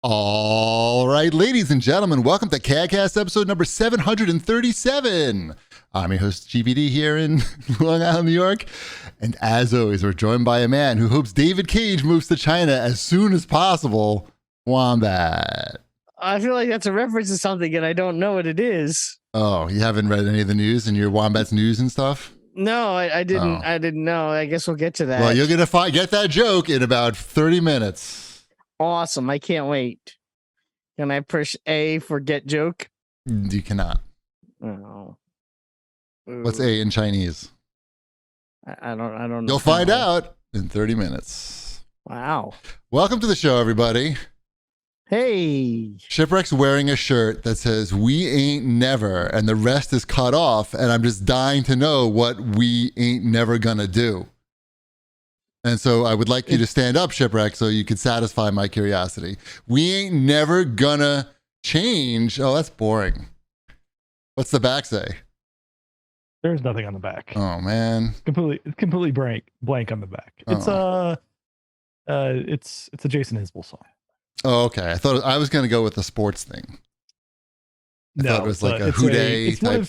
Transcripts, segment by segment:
All right, ladies and gentlemen, welcome to CAGcast episode number 737. I'm your host, GPD, here in Long Island, New York. And as always, we're joined by a man who hopes David Cage moves to China as soon as possible, Wombat. I feel like that's a reference to something, and I don't know what it is. Oh, you haven't read any of the news in your Wombat's news and stuff? No, I didn't. I didn't know. I guess we'll get to that. Well, you're going to get that joke in about 30 minutes. Awesome. I can't wait. Can I push A for get joke? You cannot. Oh. What's A in Chinese? I don't know. You'll find out in 30 minutes. Wow. Welcome to the show, everybody. Hey. Shipwreck's wearing a shirt that says, "We ain't never," and the rest is cut off, and I'm just dying to know what we ain't never gonna do. And so I would like you to stand up, Shipwreck, so you could satisfy my curiosity. We ain't never gonna change. Oh, that's boring. What's the back say? There's nothing on the back. Oh man, completely blank on the back. It's it's a Jason Isbell song. Oh, okay. I thought I was gonna go with the sports thing. I thought it was like a hooday type.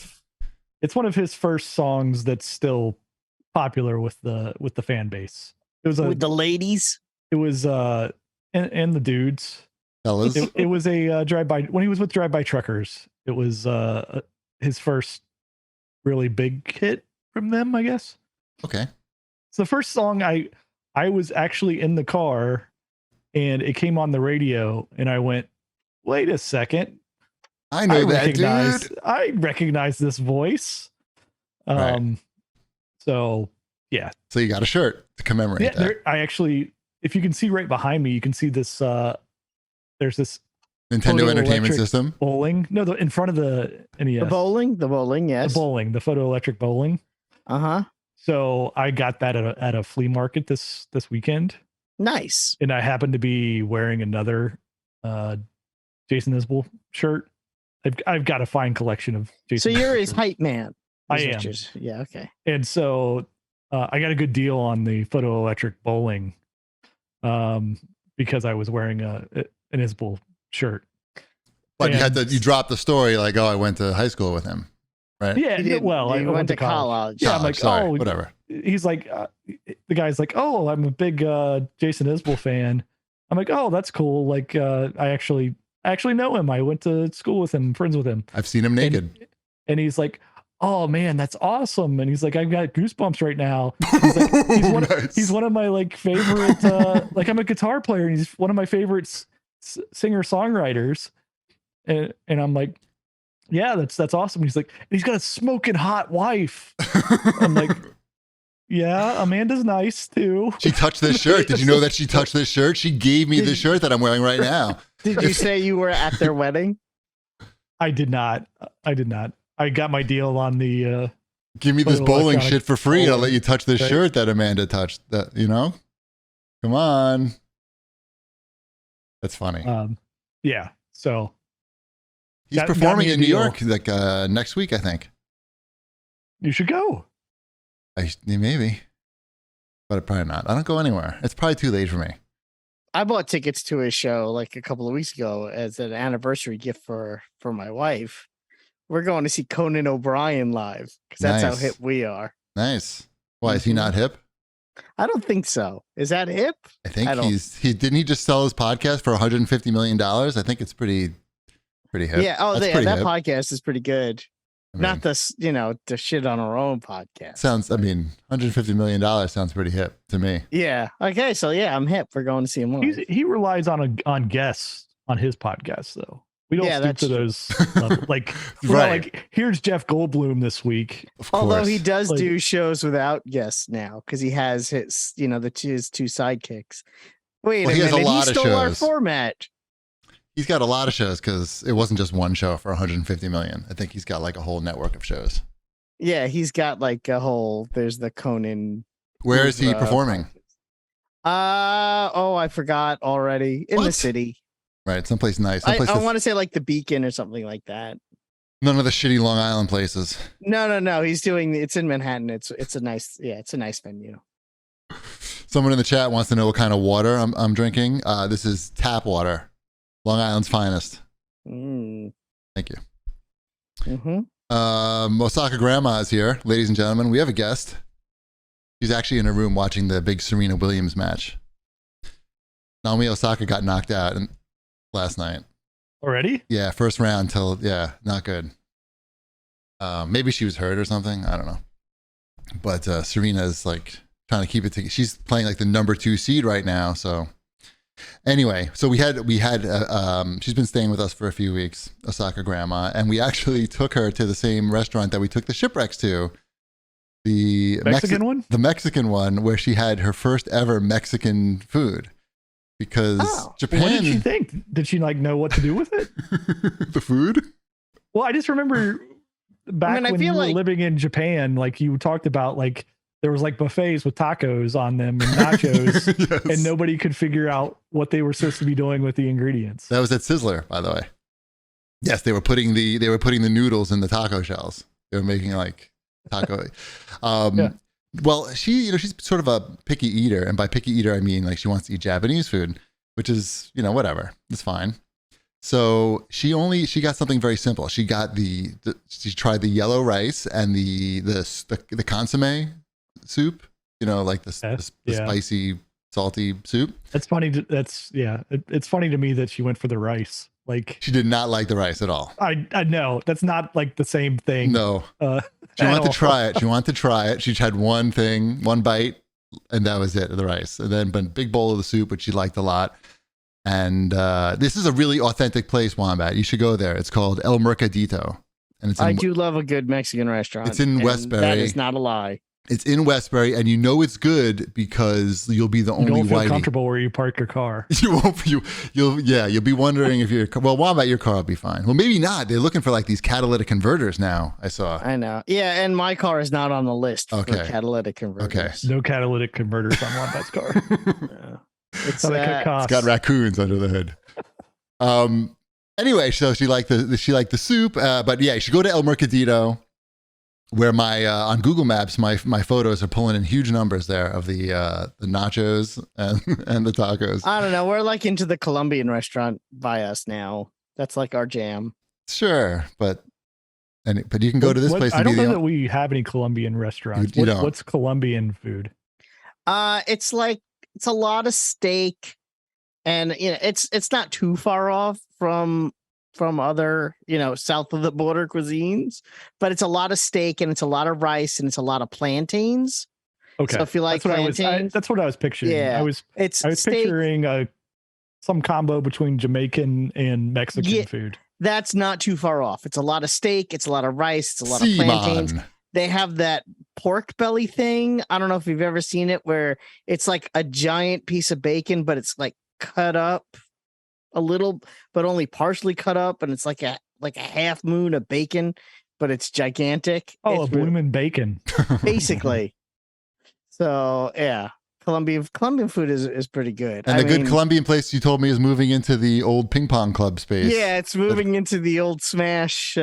It's one of his first songs that's still popular with the fan base. It was with the ladies. It was and the dudes. Fellas. It was a drive-by when he was with Drive-By Truckers. It was his first really big hit from them, I guess. Okay. It's the first song I was actually in the car and it came on the radio and I went, wait a second. I know that dude. I recognize this voice. Right. So yeah. So you got a shirt to commemorate that. I actually, if you can see right behind me, you can see this. There's this Nintendo Entertainment System bowling. No, in front of the NES. The bowling, yes. The photoelectric bowling. So I got that at a flea market this weekend. Nice. And I happened to be wearing another Jason Isbell shirt. I've got a fine collection of Jason. So you're his hype man. I am. Yeah. Okay. And so I got a good deal on the photoelectric bowling because I was wearing an Isbell shirt. But you dropped the story like, oh, I went to high school with him, right? Yeah. I went to college. Yeah. I'm like, sorry, whatever. He's like, the guy's like, oh, I'm a big Jason Isbell fan. I'm like, oh, that's cool. Like, I actually know him. I went to school with him, friends with him. I've seen him naked. And he's like, oh man, that's awesome. And he's like, I've got goosebumps right now. He's like, he's one of my like favorite, like I'm a guitar player and he's one of my favorite singer songwriters. And I'm like, yeah, that's awesome. He's like, he's got a smoking hot wife. I'm like, yeah, Amanda's nice too. She touched this shirt. Did you know that she touched this shirt? She gave me the shirt that I'm wearing right now. Did you say you were at their wedding? I did not. I got my deal on the give me this bowling shit for free and I'll let you touch this shirt that Amanda touched. That, you know? Come on. That's funny. Yeah. So he's performing in New York like next week, I think. You should go. Maybe. But probably not. I don't go anywhere. It's probably too late for me. I bought tickets to his show like a couple of weeks ago as an anniversary gift for my wife. We're going to see Conan O'Brien live because that's how hip we are. Nice. Why is he not hip? I don't think so. Is that hip? I think didn't he just sell his podcast for $150 million? I think it's pretty hip. Yeah. Oh, that podcast is pretty good. I mean, not the shit on our own podcast. $150 million sounds pretty hip to me. Yeah. Okay. So yeah, I'm hip. We're going to see him live. He relies on guests on his podcast though. We don't stoop to those like right. Like here's Jeff Goldblum this week. Although he does do shows without guests now because he has his his two sidekicks. Wait a minute, he stole our format. He's got a lot of shows because it wasn't just one show for $150 million. I think he's got like a whole network of shows. Yeah, he's got like a whole. There's the Conan. Where is he performing? I forgot already. In the city. Right, someplace nice. I want to say like the Beacon or something like that. None of the shitty Long Island places. No. It's in Manhattan. It's a nice venue. Someone in the chat wants to know what kind of water I'm drinking. This is tap water. Long Island's finest. Mm. Thank you. Mm-hmm. Osaka Grandma is here. Ladies and gentlemen, we have a guest. She's actually in her room watching the big Serena Williams match. Naomi Osaka got knocked out last night. Already? Yeah, first round till, not good. Maybe she was hurt or something. I don't know. But Serena's like trying to keep it together. She's playing like the number 2 seed right now. So anyway, so we had she's been staying with us for a few weeks, Osaka Grandma, and we actually took her to the same restaurant that we took the shipwrecks to. The Mexican one? The Mexican one where she had her first ever Mexican food. Because Japan. What did she think? Did she like know what to do with it? The food? Well, I just remember back when you were living in Japan, like you talked about like there was like buffets with tacos on them and nachos, yes. And nobody could figure out what they were supposed to be doing with the ingredients. That was at Sizzler, by the way. Yes, they were putting the noodles in the taco shells. They were making like taco. Yeah. Well, she's sort of a picky eater, and by picky eater I mean like she wants to eat Japanese food, which is it's fine. So she got something very simple. She got she tried the yellow rice and the consomme soup, like the spicy salty soup. That's funny. It's funny to me that she went for the rice. Like she did not like the rice at all. I know that's not like the same thing. No. She wanted to try it. She tried one bite, and that was it, the rice. And then a big bowl of the soup, which she liked a lot. And this is a really authentic place, Wombat. You should go there. It's called El Mercadito. And I do love a good Mexican restaurant. It's in Westbury. That is not a lie. It's in Westbury, and it's good because you'll be the only whitey. You don't feel whitey. comfortable where you park your car. You won't. You'll be wondering if your Wombat, your car will be fine. Well, maybe not. They're looking for like these catalytic converters now. I saw. I know. Yeah, and my car is not on the list for catalytic converters. Okay. No catalytic converters on Wombat's car. No. It's got raccoons under the hood. Anyway, so she liked the soup, but yeah, you should go to El Mercadito. Where on Google Maps, my photos are pulling in huge numbers there of the nachos and the tacos. I don't know. We're like into the Colombian restaurant by us now. That's like our jam. Sure, but you can go to this place. I don't know that we have any Colombian restaurants. What's Colombian food? It's a lot of steak, and it's not too far off from other, south of the border cuisines, but it's a lot of steak and it's a lot of rice and it's a lot of plantains. Okay. So if you like plantains, that's what I was picturing. Yeah. I was picturing some combo between Jamaican and Mexican food. That's not too far off. It's a lot of steak. It's a lot of rice. It's a lot of plantains. They have that pork belly thing. I don't know if you've ever seen it, where it's like a giant piece of bacon, but it's like cut up a little, but only partially cut up, and it's like a half moon of bacon, but it's gigantic. Oh, a blooming bacon, basically. So yeah, Colombian food is pretty good. And good Colombian place you told me is moving into the old ping pong club space. Yeah, it's moving into the old Smash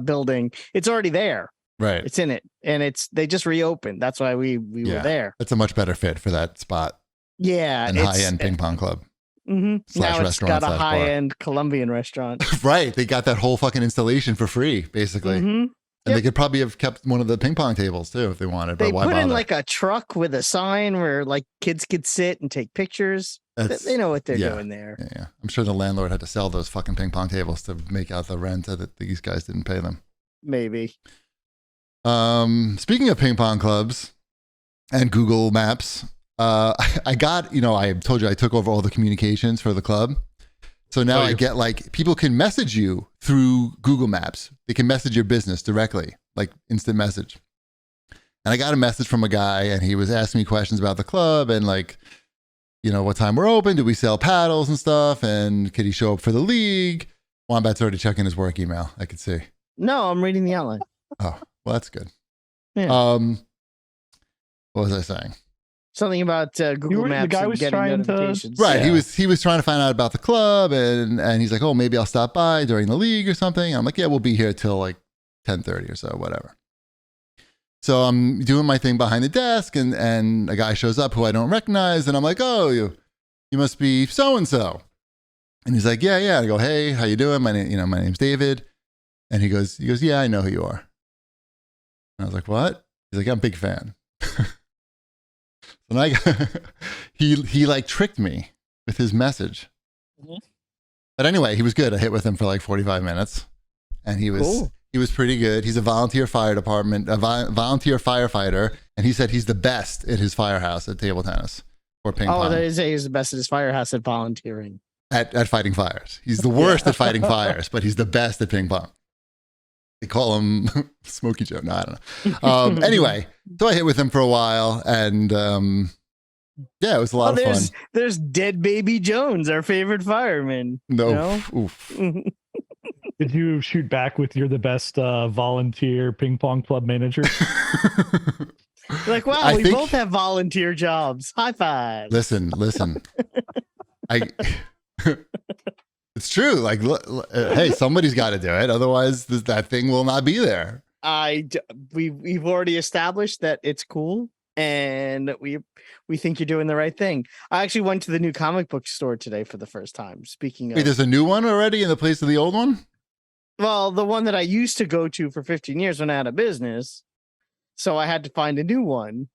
building. It's already there. Right. It's in it, and they just reopened. That's why we were there. It's a much better fit for that spot. Yeah, and high-end ping pong club. Mm-hmm. Now it's got a high-end Colombian restaurant. Right. They got that whole fucking installation for free, basically. Mm-hmm. And they could probably have kept one of the ping pong tables too if they wanted. They but why put bother? in like a truck with a sign where like kids could sit and take pictures. They know what they're doing there. Yeah. I'm sure the landlord had to sell those fucking ping pong tables to make out the rent that these guys didn't pay them. Maybe. Speaking of ping pong clubs and Google Maps, I got, I told you I took over all the communications for the club. So now I get like, people can message you through Google Maps. They can message your business directly, like instant message. And I got a message from a guy, and he was asking me questions about the club and like, what time we're open? Do we sell paddles and stuff? And could he show up for the league? Wombat's already checking his work email. I could see. No, I'm reading the outline. Oh, well, that's good. Yeah. What was I saying? Something about Google Maps. The guy was trying to right. Yeah. He was trying to find out about the club, and he's like, oh, maybe I'll stop by during the league or something. I'm like, yeah, we'll be here till like 10:30 or so, whatever. So I'm doing my thing behind the desk, and a guy shows up who I don't recognize, and I'm like, oh, you must be so and so. And he's like, yeah. I go, hey, how you doing? My name's David. And he goes, yeah, I know who you are. And I was like, what? He's like, I'm a big fan. And he like tricked me with his message. Mm-hmm. But anyway, he was good. I hit with him for like 45 minutes, and he was pretty good. He's a volunteer volunteer firefighter, and he said he's the best at his firehouse at table tennis or ping pong. They say he's the best at his firehouse at volunteering. At fighting fires. He's the worst at fighting fires, but he's the best at ping pong. They call him Smokey Joe. No, I don't know. Anyway, so I hit with him for a while, and yeah, it was a lot of fun. There's Dead Baby Jones, our favorite fireman. No. Oof. Did you shoot back with you're the best volunteer ping pong club manager? Like, wow, we both have volunteer jobs. High five. Listen. It's true. Like, hey, somebody's got to do it. Otherwise, that thing will not be there. We've already established that it's cool, and we think you're doing the right thing. I actually went to the new comic book store today for the first time. Speaking of, wait, there's a new one already in the place of the old one? Well, the one that I used to go to for 15 years went out of business, so I had to find a new one,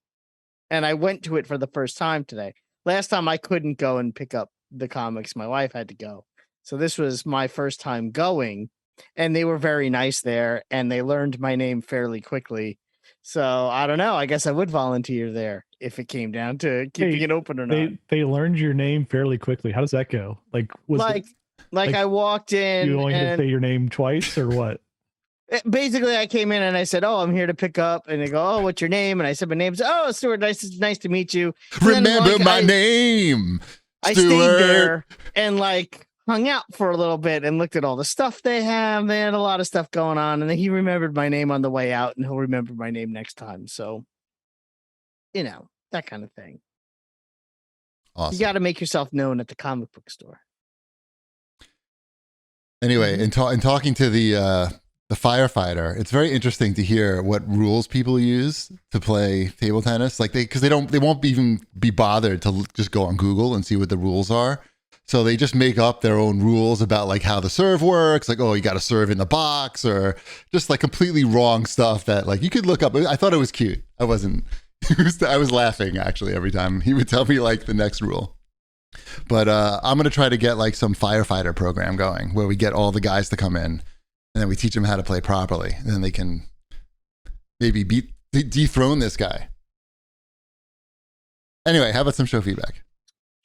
and I went to it for the first time today. Last time I couldn't go and pick up the comics. My wife had to go. So this was my first time going, and they were very nice there, and they learned my name fairly quickly. So I don't know. I guess I would volunteer there if it came down to keeping it open or not. They learned your name fairly quickly. How does that go? Like I walked in. You only had to say your name twice, or what? Basically, I came in and I said, "Oh, I'm here to pick up." And they go, "Oh, what's your name?" And I said, "My name's Stuart. Nice to meet you." And remember my name. I stayed there and hung out for a little bit and looked at all the stuff they have. They had a lot of stuff going on, and then he remembered my name on the way out, and he'll remember my name next time. So, that kind of thing. Awesome. You got to make yourself known at the comic book store. Anyway, in talking to the firefighter, it's very interesting to hear what rules people use to play table tennis. Like they won't even be bothered to just go on Google and see what the rules are. So they just make up their own rules about how the serve works. Like, oh, you got to serve in the box, or just completely wrong stuff that you could look up. I thought it was cute. I wasn't. I was laughing actually every time he would tell me the next rule. But I'm gonna try to get some firefighter program going where we get all the guys to come in, and then we teach them how to play properly, and then they can maybe dethrone this guy. Anyway, how about some show feedback?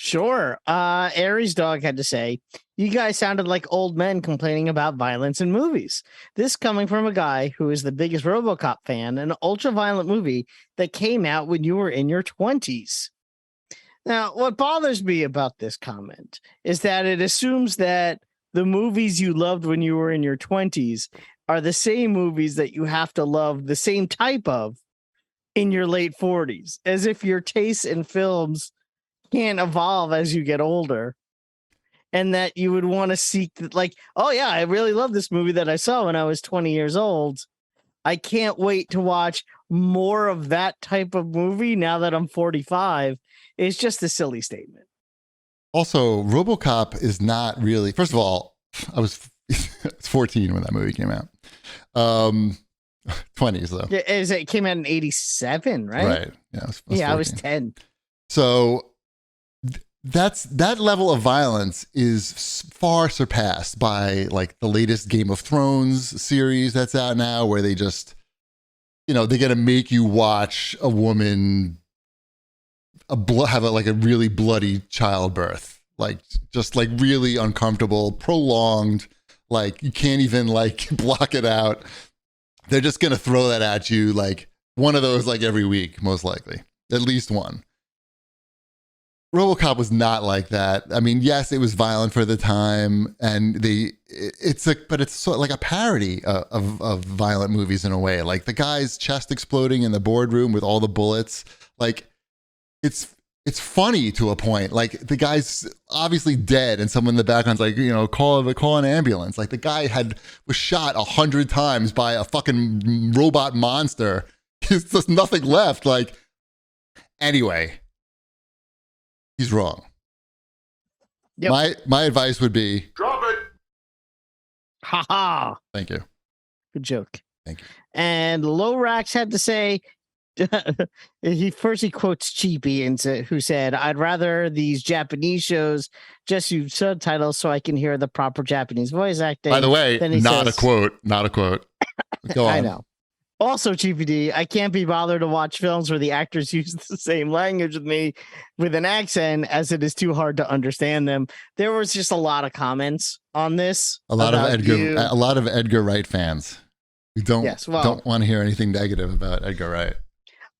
Sure. Aries Dog had to say, "You guys sounded like old men complaining about violence in movies. This coming from a guy who is the biggest RoboCop fan, an ultra-violent movie that came out when you were in your 20s. Now, what bothers me about this comment is that it assumes that the movies you loved when you were in your 20s are the same movies that you have to love the same type of in your late 40s, as if your tastes in films can't evolve as you get older, and that you would want to seek oh yeah, I really love this movie that I saw when I was 20 years old. I can't wait to watch more of that type of movie now that I'm 45. It's just a silly statement. Also, RoboCop is not really. First of all, I was 14 when that movie came out. 20s though. Yeah, it came out in 87, right? Right. Yeah, I was 10. So that level of violence is far surpassed by the latest Game of Thrones series that's out now, where they just, they're gonna make you watch a woman have a really bloody childbirth, just really uncomfortable, prolonged, you can't even block it out. They're just gonna throw that at you one of those every week, most likely, at least one. RoboCop was not like that. I mean, yes, it was violent for the time, and it's sort of like a parody of violent movies in a way. The guy's chest exploding in the boardroom with all the bullets. It's funny to a point. The guy's obviously dead, and someone in the background's call an ambulance. The guy was shot 100 times by a fucking robot monster. There's just nothing left. Anyway. He's wrong. Yep. My advice would be Drop it. Ha ha. thank you. Good joke. Thank you. And Lorax had to say, he quotes Cheapy who said, "I'd rather these Japanese shows just use subtitles so I can hear the proper Japanese voice acting." By the way, not says, a quote. Not a quote. Go on. I know. Also, GPD, I can't be bothered to watch films where the actors use the same language with me with an accent, as it is too hard to understand them. There was just a lot of comments on this. A lot of Edgar Wright fans who don't want to hear anything negative about Edgar Wright.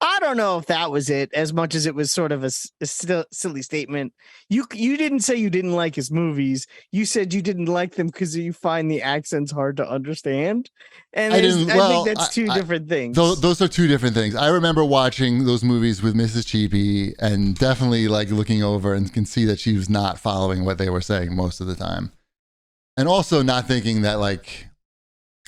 I don't know if that was it as much as it was sort of a silly statement. You didn't say you didn't like his movies. You said you didn't like them because you find the accents hard to understand. And I think that's two different things. Those are two different things. I remember watching those movies with Mrs. Cheapy and definitely like looking over and can see that she was not following what they were saying most of the time. And also not thinking that like,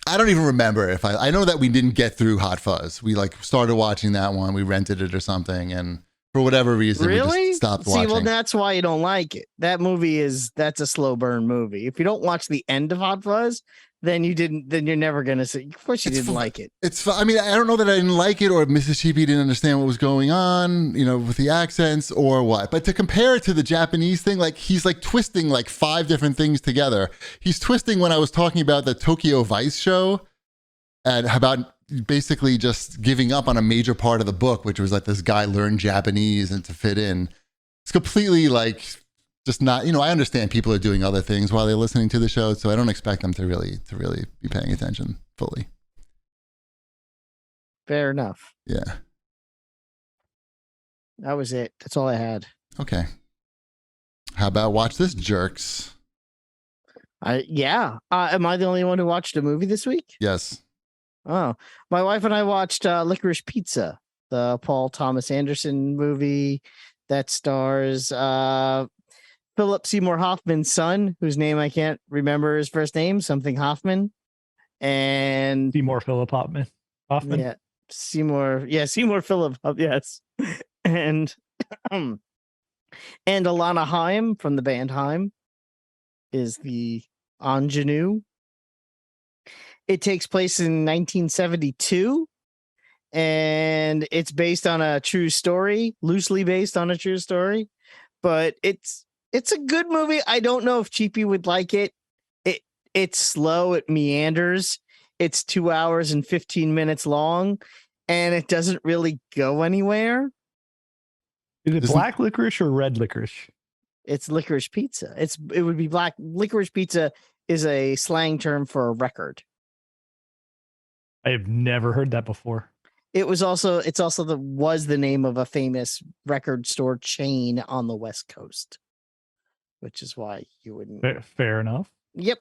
I don't even remember if I know that we didn't get through Hot Fuzz. We like started watching that one. We rented it or something. And for whatever reason, we just stopped watching. Well, that's why you don't like it. That movie that's a slow burn movie. If you don't watch the end of Hot Fuzz, then you're never going to see. Of course you didn't like it. I mean, I don't know that I didn't like it or if Mrs. Cheapy didn't understand what was going on, with the accents or what. But to compare it to the Japanese thing, like he's like twisting like 5 different things together. He's twisting when I was talking about the Tokyo Vice show and about basically just giving up on a major part of the book, which was like this guy learned Japanese and to fit in. It's completely like just not, I understand people are doing other things while they're listening to the show, so I don't expect them to really be paying attention fully. Fair enough. Yeah. That was it. That's all I had. Okay. How about watch this, jerks? Yeah. Am I the only one who watched a movie this week? Yes. Oh, my wife and I watched Licorice Pizza, the Paul Thomas Anderson movie that stars Philip Seymour Hoffman's son, whose name I can't remember his first name, something Hoffman. And Seymour Philip Hoffman. Yeah. Seymour Philip. Yes. And Alana Haim from the band Haim is the ingenue. It takes place in 1972 and it's based on a true story, loosely based on a true story, but it's a good movie. I don't know if Cheapy would like it. It's slow. It meanders. It's 2 hours and 15 minutes long, and it doesn't really go anywhere. Is it black licorice or red licorice? It's licorice pizza. It would be black. Licorice pizza is a slang term for a record. I have never heard that before. It's also the name of a famous record store chain on the West Coast, which is why you wouldn't. Fair enough. Yep.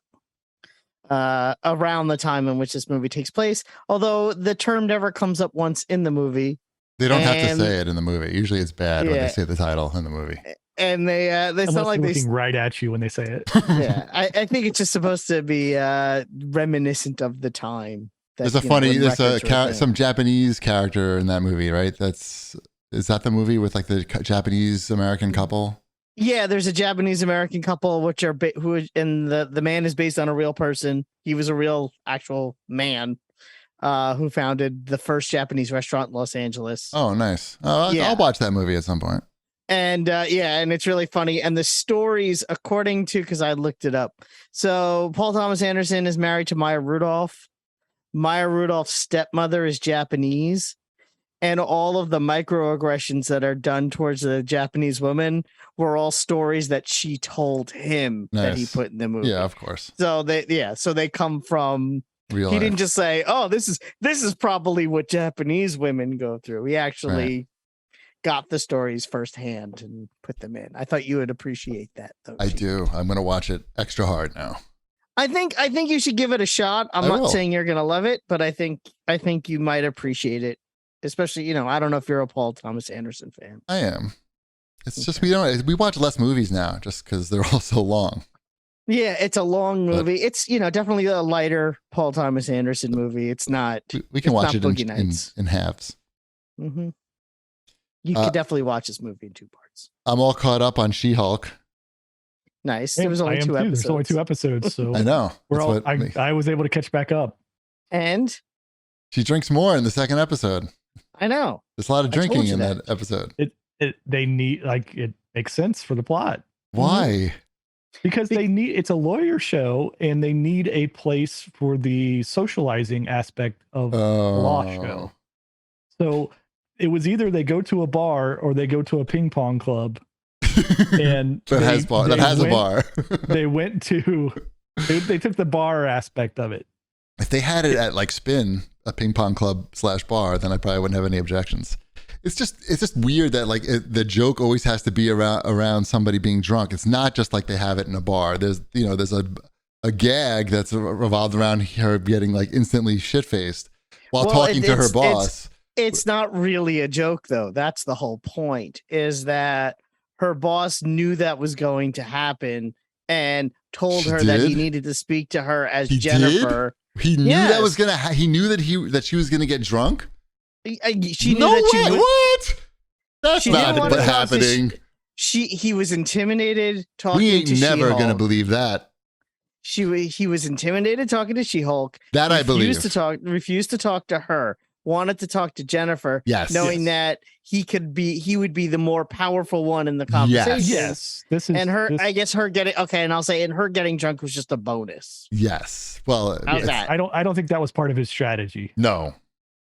Around the time in which this movie takes place, although the term never comes up once in the movie. They don't have to say it in the movie. Usually it's bad when they say the title in the movie. And they sound like looking right at you when they say it. Yeah, I think it's just supposed to be reminiscent of the time. There's some Japanese character in that movie, right? Is that the movie with like the Japanese American couple? Yeah, there's a Japanese American couple, the man is based on a real person. He was a real actual man who founded the first Japanese restaurant in Los Angeles. Oh, nice. I'll watch that movie at some point. And and it's really funny. And the stories, according to, because I looked it up. So Paul Thomas Anderson is married to Maya Rudolph. Maya Rudolph's stepmother is Japanese. And all of the microaggressions that are done towards the Japanese woman were all stories that she told him that he put in the movie. Yeah, of course. So they come from real he life. Didn't just say, "Oh, this is probably what Japanese women go through." He actually got the stories firsthand and put them in. I thought you would appreciate that, though. I do. I'm going to watch it extra hard now. I think you should give it a shot. I'm not saying you're going to love it, but I think you might appreciate it. Especially, I don't know if you're a Paul Thomas Anderson fan. I am. It's just we watch less movies now just because they're all so long. Yeah, it's a long movie. It's definitely a lighter Paul Thomas Anderson movie. It's not. We can watch it in halves. Mm-hmm. You could definitely watch this movie in 2 parts. I'm all caught up on She-Hulk. Nice. There was only I am 2 too. episodes. There's only 2 episodes, so I know. I was able to catch back up. And she drinks more in the second episode. I know. There's a lot of drinking in that episode. They need, like, it makes sense for the plot. Why? Because it's a lawyer show and they need a place for the socializing aspect of the law show. So it was either they go to a bar or they go to a ping pong club. And that has a bar. They went to, they took the bar aspect of it. If they had it at like Spin, a ping pong club / bar, then I probably wouldn't have any objections. It's just weird that like the joke always has to be around somebody being drunk. It's not just like they have it in a bar. There's a gag that's revolved around her getting like instantly shit faced while talking to her boss. It's not really a joke though. That's the whole point, is that her boss knew that was going to happen and told her that he needed to speak to her as Jennifer. He knew that was gonna. He knew that she was gonna get drunk. She knew that what? That's not what's happening. He was intimidated talking to She-Hulk. We ain't never gonna believe that. He was intimidated talking to She-Hulk. That I believe. Refused to talk to her. Wanted to talk to Jennifer. Yes. Knowing that he would be the more powerful one in the conversation. Yes. I guess her getting and I'll say, and her getting drunk was just a bonus. Yes. Well, how's that? I don't think that was part of his strategy. No.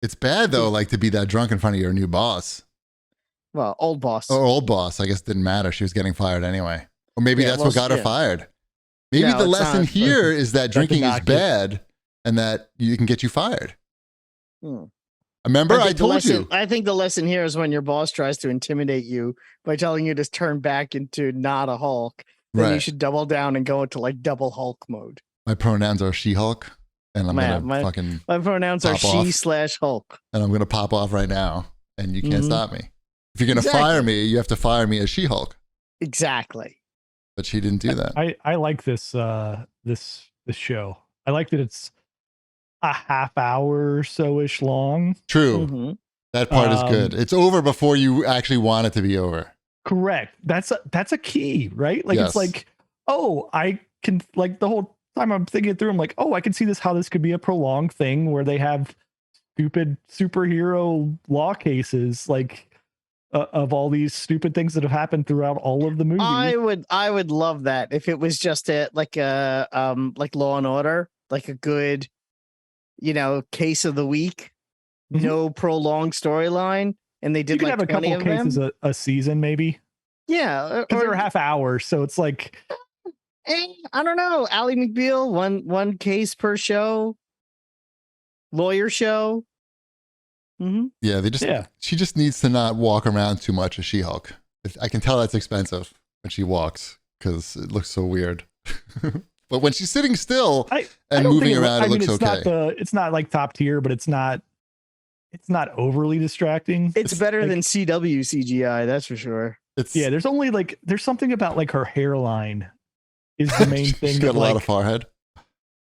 It's bad though, like to be that drunk in front of your new boss. Well, old boss. Or old boss. I guess it didn't matter. She was getting fired anyway. Or maybe that's what got her fired. Maybe the lesson here is that drinking is bad and that you can get you fired. Remember, I told you. I think the lesson here is when your boss tries to intimidate you by telling you to turn back into not a Hulk, then you should double down and go into like double Hulk mode. My pronouns are She-Hulk, and I'm my pronouns are she/Hulk, and I'm gonna pop off right now, and you can't stop me. If you're gonna fire me, you have to fire me as She-Hulk. Exactly. But she didn't do that. I like this this show. I like that it's a half hour or so-ish long. True. That part is good. It's over before you actually want it to be over. Correct. That's a key, right? Like it's like, oh, I can, like, the whole time I'm thinking it through, I'm like, oh, I can see how this could be a prolonged thing where they have stupid superhero law cases, like of all these stupid things that have happened throughout all of the movies. I would love that if it was just like Law and Order, like a good, case of the week, no prolonged storyline, and they did have a couple cases a season, maybe. Yeah, because they're a half hour, so it's like, I don't know. Ally McBeal, one case per show, lawyer show. Yeah, she just needs to not walk around too much as She-Hulk. I can tell that's expensive when she walks because it looks so weird. But when she's sitting still and moving around, it looks okay. It's not like top tier, but it's not overly distracting. It's better than CW CGI, that's for sure. There's something about like her hairline is the main thing. She's got a lot of forehead.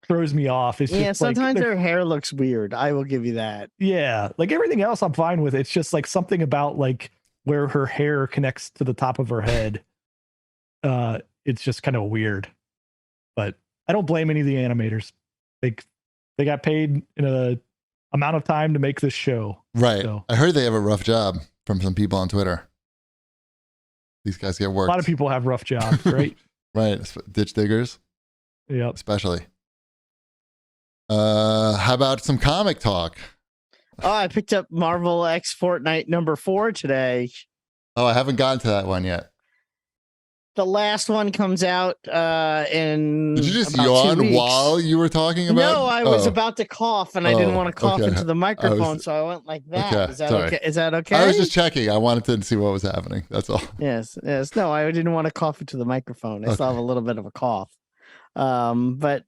Throws me off. It's just sometimes her hair looks weird. I will give you that. Yeah, like everything else I'm fine with. It's just like something about like where her hair connects to the top of her head. It's just kind of weird. But I don't blame any of the animators. They got paid in a amount of time to make this show. Right. So. I heard they have a rough job from some people on Twitter. These guys get worked. A lot of people have rough jobs, right? Right. Ditch diggers. Yep. Especially. How about some comic talk? Oh, I picked up Marvel X Fortnite #4 today. Oh, I haven't gotten to that one yet. The last one comes out in. Did you just yawn while you were talking about? No, I was about to cough, and I didn't want to cough into the microphone, so I went like that. Okay, is that okay? Is that okay? I was just checking. I wanted to see what was happening. That's all. Yes. No, I didn't want to cough into the microphone. I still have a little bit of a cough. But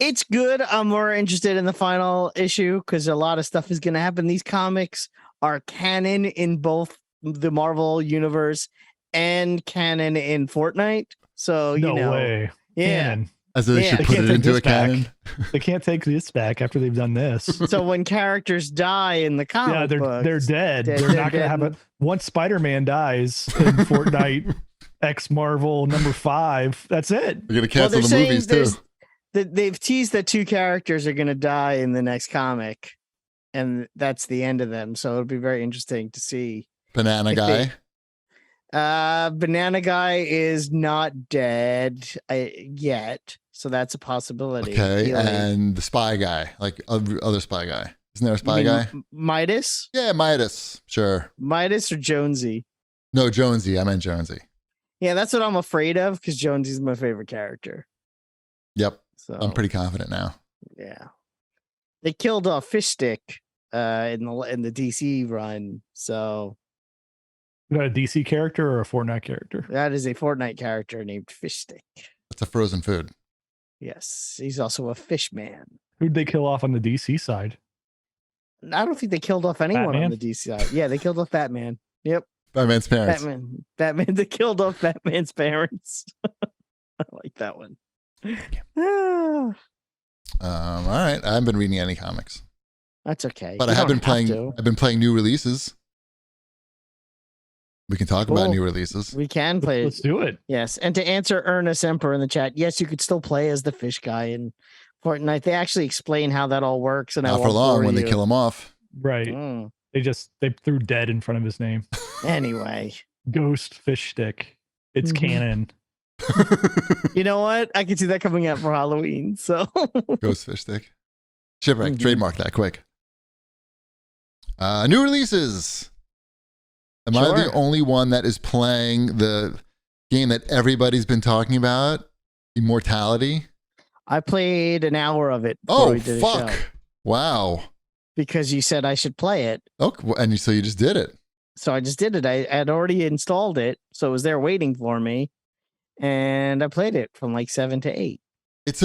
it's good. I'm more interested in the final issue because a lot of stuff is going to happen. These comics are canon in both the Marvel universe and canon in Fortnite. So, no way. Yeah. Canon. As they should put it into a canon. They can't take this back after they've done this. So when characters die in the comic books, they're dead. They're not going to have once Spider-Man dies in Fortnite, X Marvel number 5. That's it. We're gonna cancel the movies too. They've teased that 2 characters are going to die in the next comic, and that's the end of them. So it'll be very interesting to see. Banana Guy. Banana Guy is not dead yet, so that's a possibility. Okay, and the Spy Guy, like other Spy Guy. Isn't there a Spy Guy? Midas? Yeah, Midas. Sure. Midas or Jonesy? No, Jonesy. I meant Jonesy. Yeah, that's what I'm afraid of because Jonesy's my favorite character. Yep. So I'm pretty confident now. Yeah, they killed off Fish Stick in the DC run. So you got a DC character or a Fortnite character? That is a Fortnite character named Fish Stick. That's a frozen food. Yes, he's also a fish man. Who'd they kill off on the DC side? I don't think they killed off anyone Batman? on the DC side. Yeah, they killed off Batman. Yep. Batman's parents. Batman. They killed off Batman's parents. I like that one. All right. I haven't been reading any comics. That's okay. But I have been playing. I've been playing new releases. We can talk about new releases. We can play. Let's do it. Yes, and to answer Ernest Emperor in the chat, yes, you could still play as the fish guy in Fortnite. They actually explain how that all works, and not for long when they kill him off. Right. They threw dead in front of his name. Anyway, Ghost Fish Stick. It's canon. You know what? I can see that coming out for Halloween. So Ghost Fish Stick. Shipwreck. Trademark that quick. New releases. Am I the only one that is playing the game that everybody's been talking about? Immortality. I played an hour of it. Oh, fuck. Wow. Because you said I should play it. Okay, and so you just did it. So I just did it. I had already installed it. So it was there waiting for me. And I played it from like 7 to 8. It's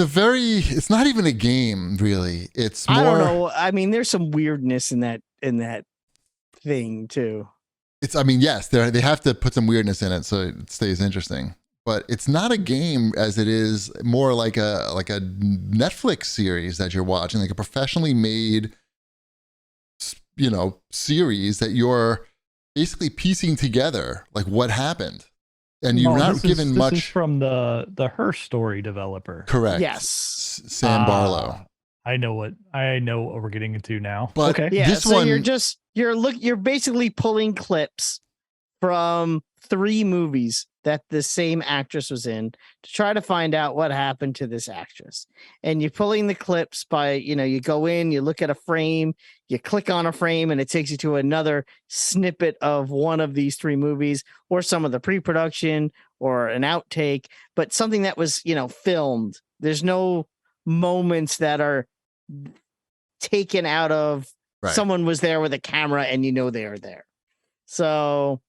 not even a game, really. It's more. I don't know. I mean, there's some weirdness in that thing too. Yes, they have to put some weirdness in it so it stays interesting. But it's not a game as it is more like a Netflix series that you're watching, like a professionally made, series that you're basically piecing together, like what hapned. And you're not given much. This is from the Her Story developer. Correct. Yes. Sam Barlow. I know what we're getting into now. But okay. Yeah, this so one, you're basically pulling clips from 3 movies that the same actress was in to try to find out what happened to this actress. And you're pulling the clips by, you go in, you look at a frame, you click on a frame, and it takes you to another snippet of one of these 3 movies, or some of the pre-production, or an outtake, but something that was, filmed. There's no moments that are taken out of someone was there with a camera and they are there. So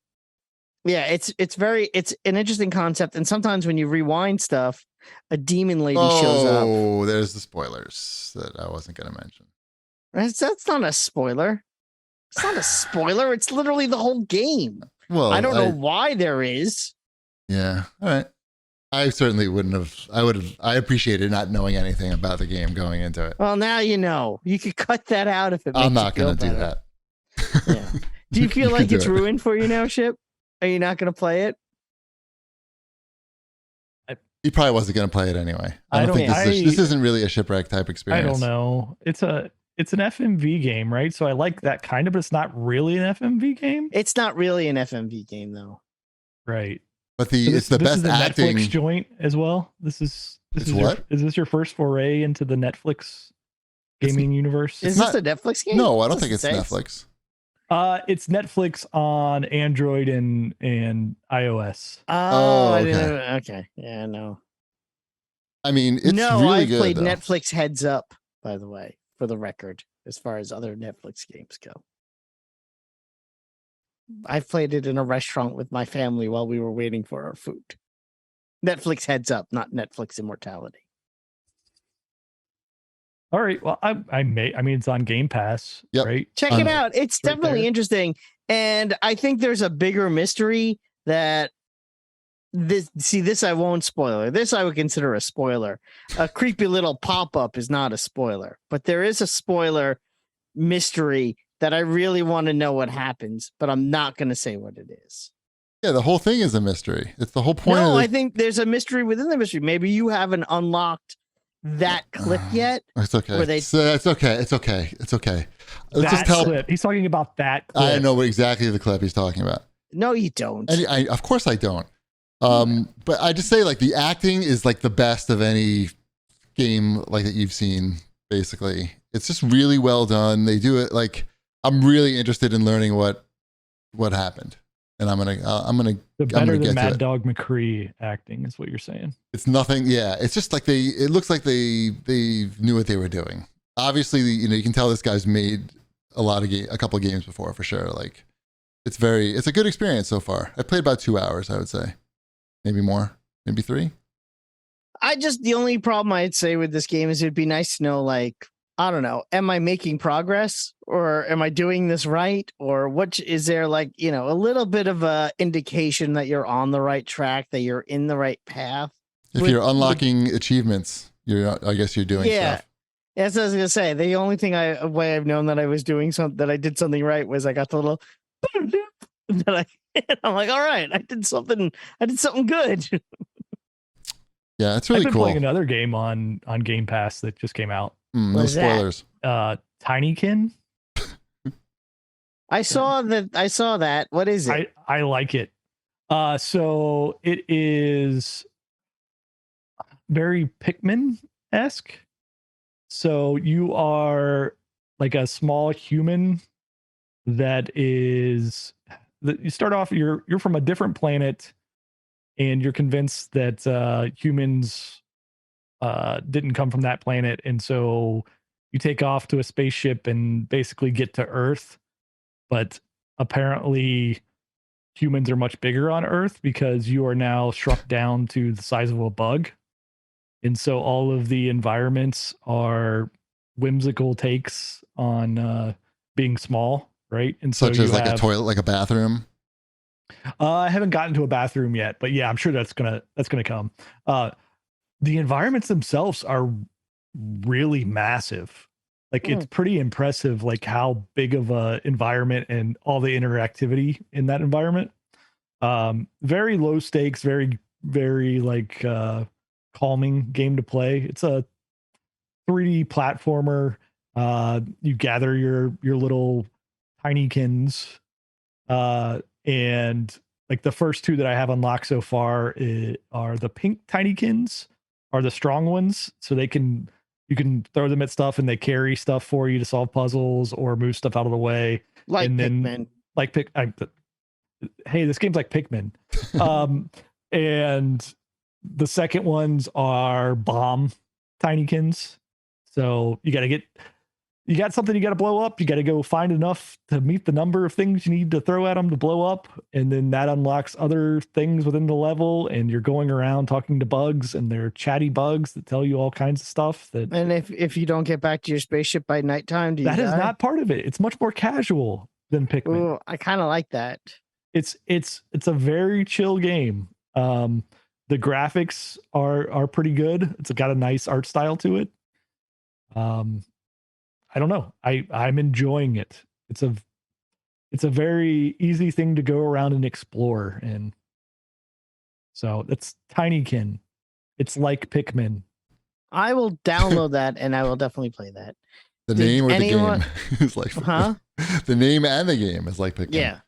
yeah, it's an interesting concept. And sometimes when you rewind stuff, a demon lady shows up. Oh, there's the spoilers that I wasn't going to mention. That's not a spoiler. It's not a spoiler. It's literally the whole game. Well, I don't know why there is. Yeah. All right. I certainly wouldn't have. I appreciated not knowing anything about the game going into it. Well, now you know. You could cut that out if it makes I'm not going to do that. Yeah. Do you feel like it's ruined for you now, Ship? Are you not going to play it? He probably wasn't going to play it anyway. I don't think this isn't really a Shipwreck type experience. I don't know. It's an FMV game, right? So I like that kind of, but it's not really an FMV game. It's not really an FMV game, though. Right. But it's the best acting. Netflix joint as well. This is what? Is this your first foray into the Netflix gaming universe? Is this a Netflix game? No, I don't think it's Netflix. It's Netflix on Android and iOS. Oh, okay. Okay. Yeah, no. I mean, it's really good. I played Netflix Heads Up, by the way, for the record, as far as other Netflix games go. I've played it in a restaurant with my family while we were waiting for our food. Netflix Heads Up, not Netflix Immortality. All right. Well, I mean, it's on Game Pass, right? Check it out. It's definitely interesting. And I think there's a bigger mystery that this I won't spoiler. This I would consider a spoiler. A creepy little pop-up is not a spoiler, but there is a spoiler mystery that I really want to know what happens, but I'm not going to say what it is. Yeah, the whole thing is a mystery. It's the whole point. No, I think there's a mystery within the mystery. Maybe you haven't unlocked that clip yet. It's okay. It's okay. It's okay. It's okay. Let's that just tell. Clip. He's talking about that clip. I know exactly the clip he's talking about. No, you don't. And of course I don't. But I just say like the acting is like the best of any game like that you've seen. Basically, it's just really well done. They do it like I'm really interested in learning what happened, and I'm gonna better get than Mad to it. Dog McCree acting is what you're saying. It's nothing. Yeah, it's just like it looks like they knew what they were doing. Obviously, you can tell this guy's made a couple of games before for sure. Like it's a good experience so far. I played about 2 hours, I would say, maybe more, maybe 3. The only problem I'd say with this game is it'd be nice to know, like, I don't know, am I making progress or am I doing this right? Or is there like, a little bit of a indication that you're on the right track, that you're in the right path? If you're unlocking achievements, I guess you're doing stuff. That's what I was gonna say. The only way I've known that I was doing something, that I did something right, was I got the little that I'm like, all right, I did something good. Yeah, it's really I've been cool. playing another game on Game Pass that just came out. No spoilers. Tinykin. I saw that. What is it? I like it. So it is very Pikmin-esque. So you are like a small human you start off, you're from a different planet, and you're convinced that humans didn't come from that planet, and so you take off to a spaceship and basically get to Earth. But apparently humans are much bigger on Earth because you are now shrunk down to the size of a bug. And so all of the environments are whimsical takes on being small, right? And so such as like a toilet, like a bathroom. I haven't gotten to a bathroom yet, but yeah, I'm sure that's gonna come. The environments themselves are really massive. Like it's pretty impressive, like how big of a environment and all the interactivity in that environment. Very low stakes, very, very like calming game to play. It's a 3D platformer. You gather your little tinykins, and like the first 2 that I have unlocked so far are the pink tinykins, are the strong ones, so you can throw them at stuff and they carry stuff for you to solve puzzles or move stuff out of the way. Like and then Pikmin. Hey, this game's like Pikmin. And the second ones are bomb tinykins. So you got something you got to blow up. You got to go find enough to meet the number of things you need to throw at them to blow up. And then that unlocks other things within the level. And you're going around talking to bugs, and they're chatty bugs that tell you all kinds of stuff. And if you don't get back to your spaceship by nighttime, do you die? That is not part of it. It's much more casual than Pikmin. Ooh, I kind of like that. It's a very chill game. The graphics are pretty good. It's got a nice art style to it. I don't know. I'm enjoying it. It's a very easy thing to go around and explore. And so it's Tinykin. It's like Pikmin. I will download that and I will definitely play that. The name the game is like Pikmin. The name and the game is like Pikmin. Yeah.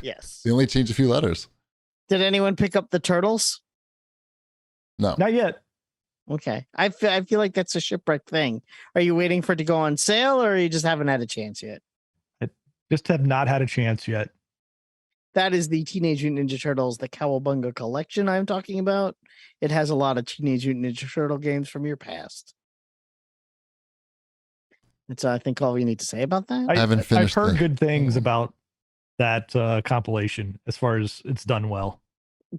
Yes. They only changed a few letters. Did anyone pick up the turtles? No. Not yet. Okay. I feel like that's a shipwreck thing. Are you waiting for it to go on sale, or you just haven't had a chance yet? I just have not had a chance yet. That is the Teenage Mutant Ninja Turtles, the Cowabunga collection I'm talking about. It has a lot of Teenage Mutant Ninja Turtle games from your past. That's I think all we need to say about that. I haven't finished. I've heard good things about that compilation as far as it's done well.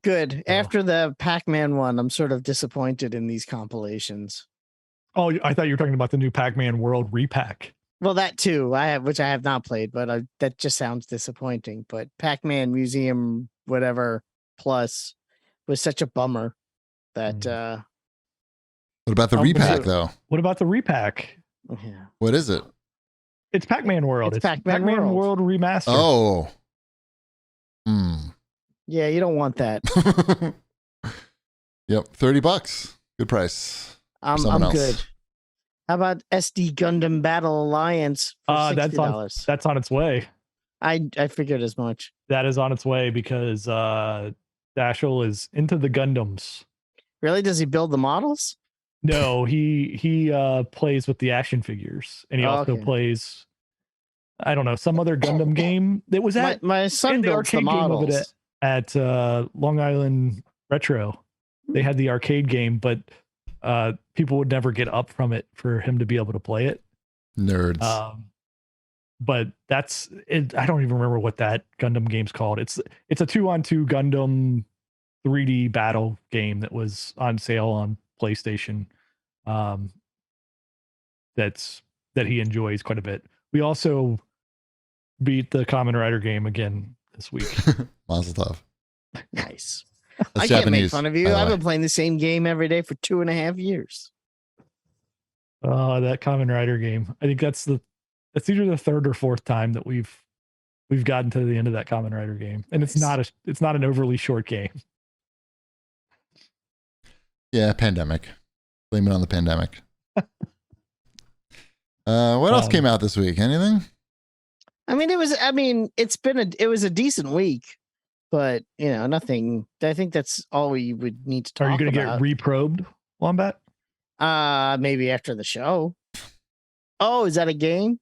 Good. After the Pac-Man one, I'm sort of disappointed in these compilations. Oh, I thought you were talking about the new Pac-Man World repack. Well, that too, which I have not played, but that just sounds disappointing. But Pac-Man Museum, whatever, Plus was such a bummer that. What about the repack, though? What about the repack? Yeah. What is it? It's Pac-Man World. It's Pac-Man World World Remastered. Oh. Yeah, you don't want that. Yep, $30. Good price. I'm good. How about SD Gundam Battle Alliance for $60? That's on its way. I figured as much. That is on its way because Dashel is into the Gundams. Really? Does he build the models? No, he plays with the action figures, and he also plays, I don't know, some other Gundam game. It was at my son builds the models game of it at Long Island Retro. They had the arcade game, but people would never get up from it for him to be able to play it. Nerds. But that's it. I don't even remember what that Gundam game's called. It's a 2-on-2 Gundam 3D battle game that was on sale on PlayStation. That he enjoys quite a bit. We also beat the Kamen Rider game again this week. Mazel tov. Nice. That's I Japanese, can't make fun of you. I've been playing the same game every day for 2.5 years. That Kamen Rider game. I think that's either the third or fourth time that we've gotten to the end of that Kamen Rider game, and nice. It's not an overly short game. Yeah, pandemic. Blame it on the pandemic. What else came out this week? Anything? It was a decent week, but nothing. I think that's all we would need to talk about. Are you going to get reprobed, Wombat? Maybe after the show. Oh, is that a game?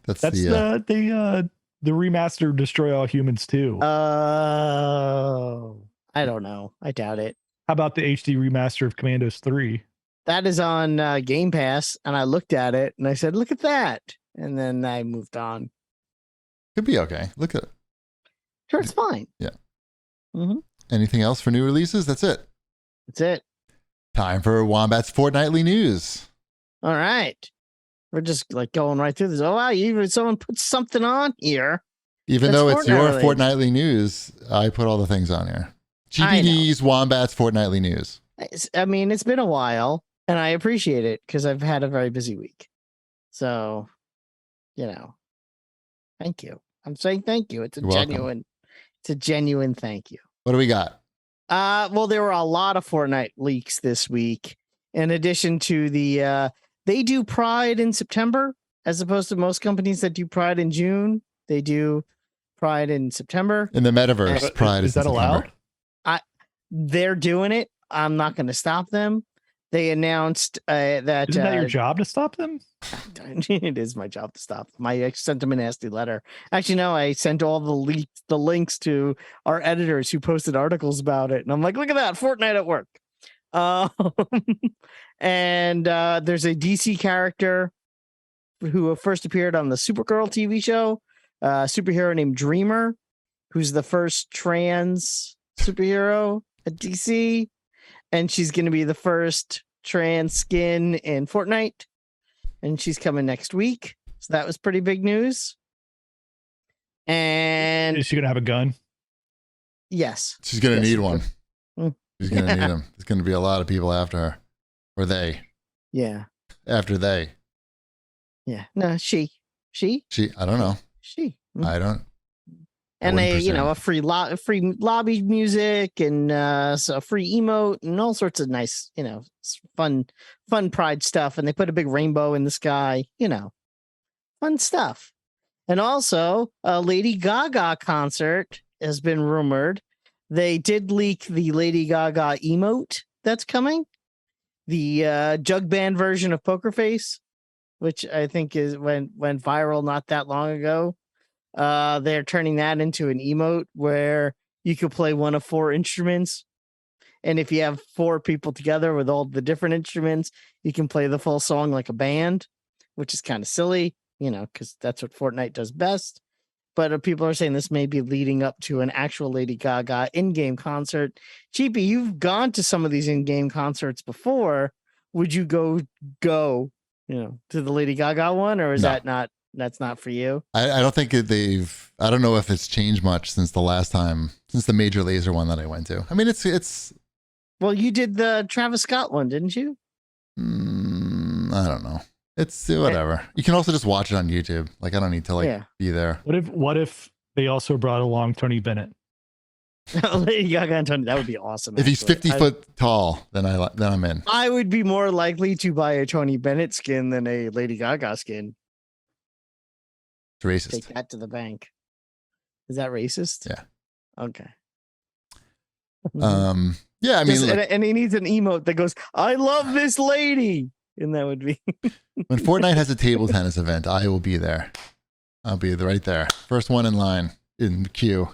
That's the remastered Destroy All Humans 2. Oh, I don't know. I doubt it. How about the HD remaster of Commandos 3? That is on Game Pass, and I looked at it and I said, "Look at that," and then I moved on. Could be okay. Look at it. Sure, it's fine. Yeah. Mm-hmm. Anything else for new releases? That's it. That's it. Time for Wombat's Fortnightly News. All right. We're just going right through this. Oh, wow. Someone put something on here. Even though it's your Fortnightly News, I put all the things on here. GPD's Wombat's Fortnightly News. It's been a while, and I appreciate it because I've had a very busy week. So, thank you. I'm saying thank you. It's a genuine thank you. What do we got? Well, there were a lot of Fortnite leaks this week. In addition to they do Pride in September, as opposed to most companies that do Pride in June. They do Pride in September. In the metaverse, Pride is that allowed? They're doing it. I'm not going to stop them. They announced that... Isn't that your job to stop them? It is my job to stop them. I sent them a nasty letter. Actually, no, I sent all the links to our editors who posted articles about it. And I'm like, look at that, Fortnite at work. And there's a DC character who first appeared on the Supergirl TV show, a superhero named Dreamer, who's the first trans superhero at DC. And she's going to be the first trans skin in Fortnite. And she's coming next week. So that was pretty big news. And is she going to have a gun? Yes. She's going to need one. She's going to need them. There's going to be a lot of people after her. Or they. Yeah. After they. Yeah. No, she. I don't know. She. I don't. And a free lobby music and so a free emote and all sorts of nice, fun Pride stuff. And they put a big rainbow in the sky, fun stuff. And also a Lady Gaga concert has been rumored. They did leak the Lady Gaga emote that's coming, the jug band version of Poker Face, which I think went viral not that long ago. They're turning that into an emote where you could play one of 4 instruments. And if you have 4 people together with all the different instruments, you can play the full song like a band, which is kind of silly, because that's what Fortnite does best. But people are saying this may be leading up to an actual Lady Gaga in-game concert. Cheapy, you've gone to some of these in-game concerts before. Would you go, to the Lady Gaga one, or is that's not for you? I don't think I don't know if it's changed much since the Major Lazer one that I went to. I mean, it's. Well, you did the Travis Scott one, didn't you? I don't know. It's whatever. You can also just watch it on YouTube. Like, I don't need to be there. What if they also brought along Tony Bennett? Lady Gaga and Tony, that would be awesome. If he's 50 foot tall, then I'm in. I would be more likely to buy a Tony Bennett skin than a Lady Gaga skin. It's racist. Take that to the bank. Is that racist? Yeah. Okay. Yeah, I mean, and he needs an emote that goes, "I love this lady," and that would be when Fortnite has a table tennis event, I will be there. I'll be right there, first one in line in the queue.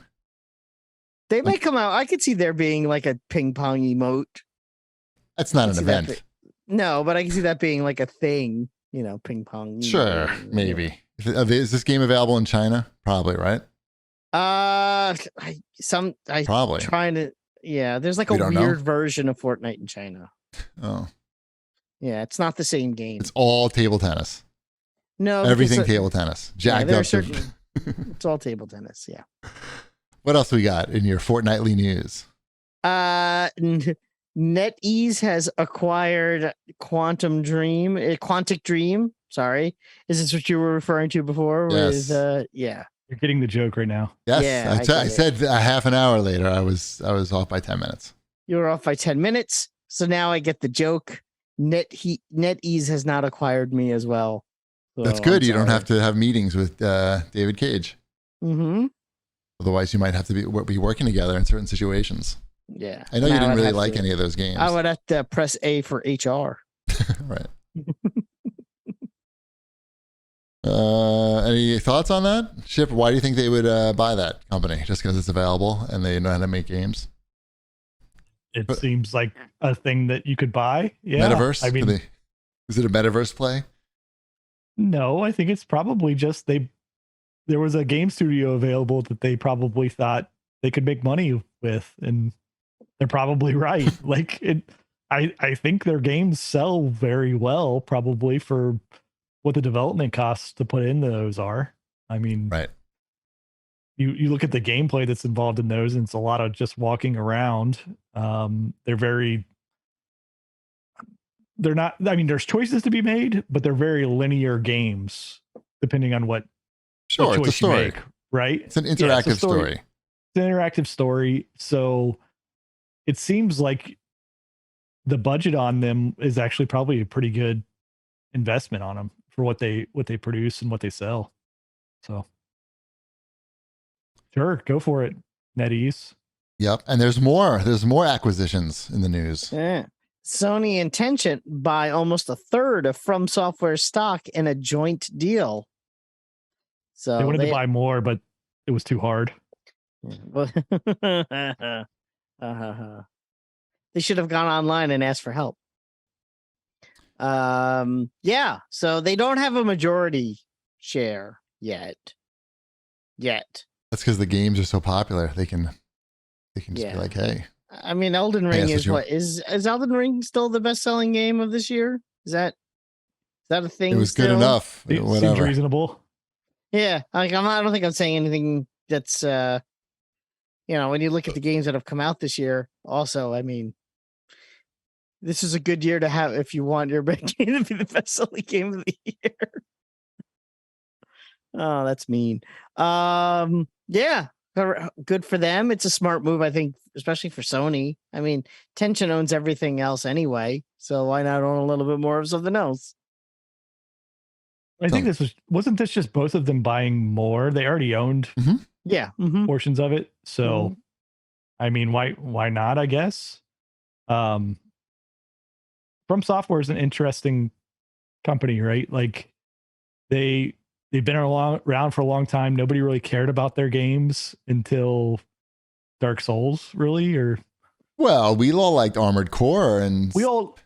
They may come out. I could see there being like a ping pong emote. That's not an event. No, but I can see that being like a thing. You know, ping pong. Sure, maybe. Is this game available in China? Probably, right? Probably trying to. Yeah, there's like a weird version of Fortnite in China. Oh. Yeah, it's not the same game. It's all table tennis. No, everything table tennis. Jacked up. It's all table tennis. Yeah. What else we got in your fortnightly news? NetEase has acquired Quantic Dream. Sorry, is this what you were referring to before? Yes. Yeah. You're getting the joke right now. Yes. Yeah, I said a half an hour later. I was off by 10 minutes. You were off by 10 minutes. So now I get the joke. NetEase has not acquired me as well. So that's good. You don't have to have meetings with David Cage. Mm-hmm. Otherwise, you might have to be working together in certain situations. Yeah. I know you didn't really like any of those games. I would have to press A for HR. Right. Any thoughts on that? Ship, why do you think they would buy that company? Just because it's available and they know how to make games? It seems like a thing that you could buy. Yeah. Metaverse? I mean, is it a metaverse play? No, I think it's probably just there was a game studio available that they probably thought they could make money with, and they're probably right. I think their games sell very well, probably for what the development costs to put in those are. I mean, right. You look at the gameplay that's involved in those, and it's a lot of just walking around. They're not, I mean, there's choices to be made, but they're very linear games, depending on what choice it's a story. You make, right? It's an interactive story. It's an interactive story. So it seems like the budget on them is actually probably a pretty good investment on them for what they produce and what they sell. So sure, go for it, NetEase. Yep. And there's more acquisitions in the news. Yeah. Sony and Tencent buy almost a third of From Software stock in a joint deal. So they wanted to buy more, but it was too hard. They should have gone online and asked for help. Yeah. So they don't have a majority share yet. That's because the games are so popular. They can just be like, hey. I mean, Elden Ring is Elden Ring still the best-selling game of this year? Is that a thing? It was still? Good enough. It whatever. Seems reasonable. Yeah, I don't think I'm saying anything that's when you look at the games that have come out this year. Also, I mean, this is a good year to have if you want your game to be the best-selling game of the year. Oh, that's mean. Yeah. Good for them. It's a smart move, I think, especially for Sony. I mean, Tencent owns everything else anyway, so why not own a little bit more of something else? I think wasn't this just both of them buying more? They already owned portions of it. So I mean, why not, I guess? From Software is an interesting company, right? Like they've been around for a long time. Nobody really cared about their games until Dark Souls, really, well, we all liked Armored Core, and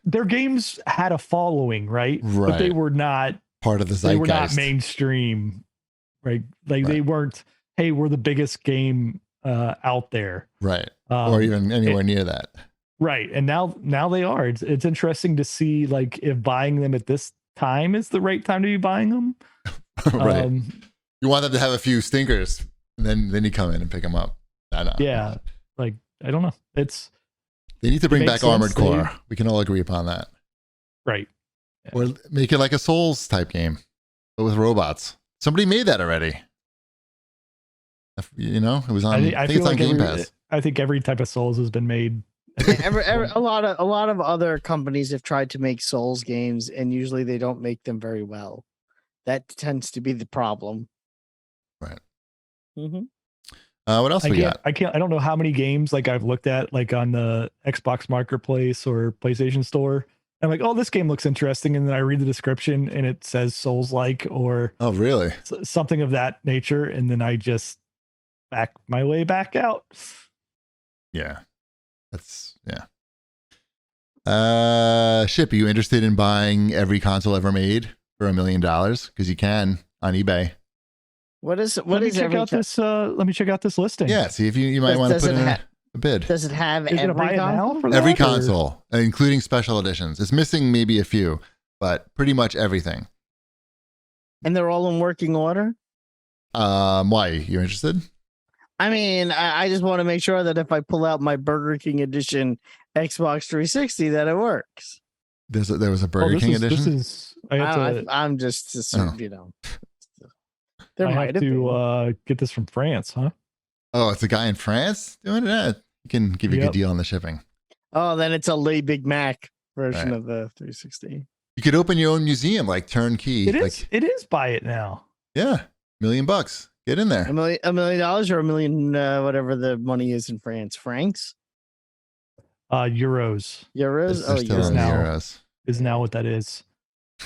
their games had a following, right? But they were not part of the zeitgeist. They were not mainstream, right? They weren't, hey, we're the biggest game out there, right? Or even anywhere near that, right? And now they are. It's interesting to see like if buying them at this time is the right time to be buying them. Right. You want them to have a few stinkers, and then you come in and pick them up. Yeah. Like, I don't know. They need to bring back Armored Core. We can all agree upon that. Right. Yeah. Or make it like a Souls type game, but with robots. Somebody made that already. It was on. I think it's on Game Pass. I think every type of Souls has been made. A lot of other companies have tried to make Souls games, and usually they don't make them very well. That tends to be the problem. Right. Mm-hmm. What else we got? I don't know how many games like I've looked at like on the Xbox Marketplace or PlayStation Store. I'm like, oh, this game looks interesting, and then I read the description and it says Souls-like or Oh, really? something of that nature, and then I just back my way back out. Yeah. Ship, are you interested in buying every console ever made for $1 million? Because you can on eBay. Let me check out this listing. Yeah, see if you might want to put in a bid. Does it have every console? Every console, including special editions. It's missing maybe a few, but pretty much everything. And they're all in working order? Why? You're interested? I mean, I just want to make sure that if I pull out my Burger King edition Xbox 360, that it works. There was a Burger King edition? I'm just assuming, you know. There might have to get this from France, huh? Oh, it's a guy in France doing it? You can give you a good deal on the shipping. Oh, then it's a Le Big Mac version of the 360. You could open your own museum, like turnkey. It is buy it now. Yeah, $1 million. Get in there. $1 million or $1 million, whatever the money is in France. Francs? Euros. Euros? Oh, euros. Is now what that is.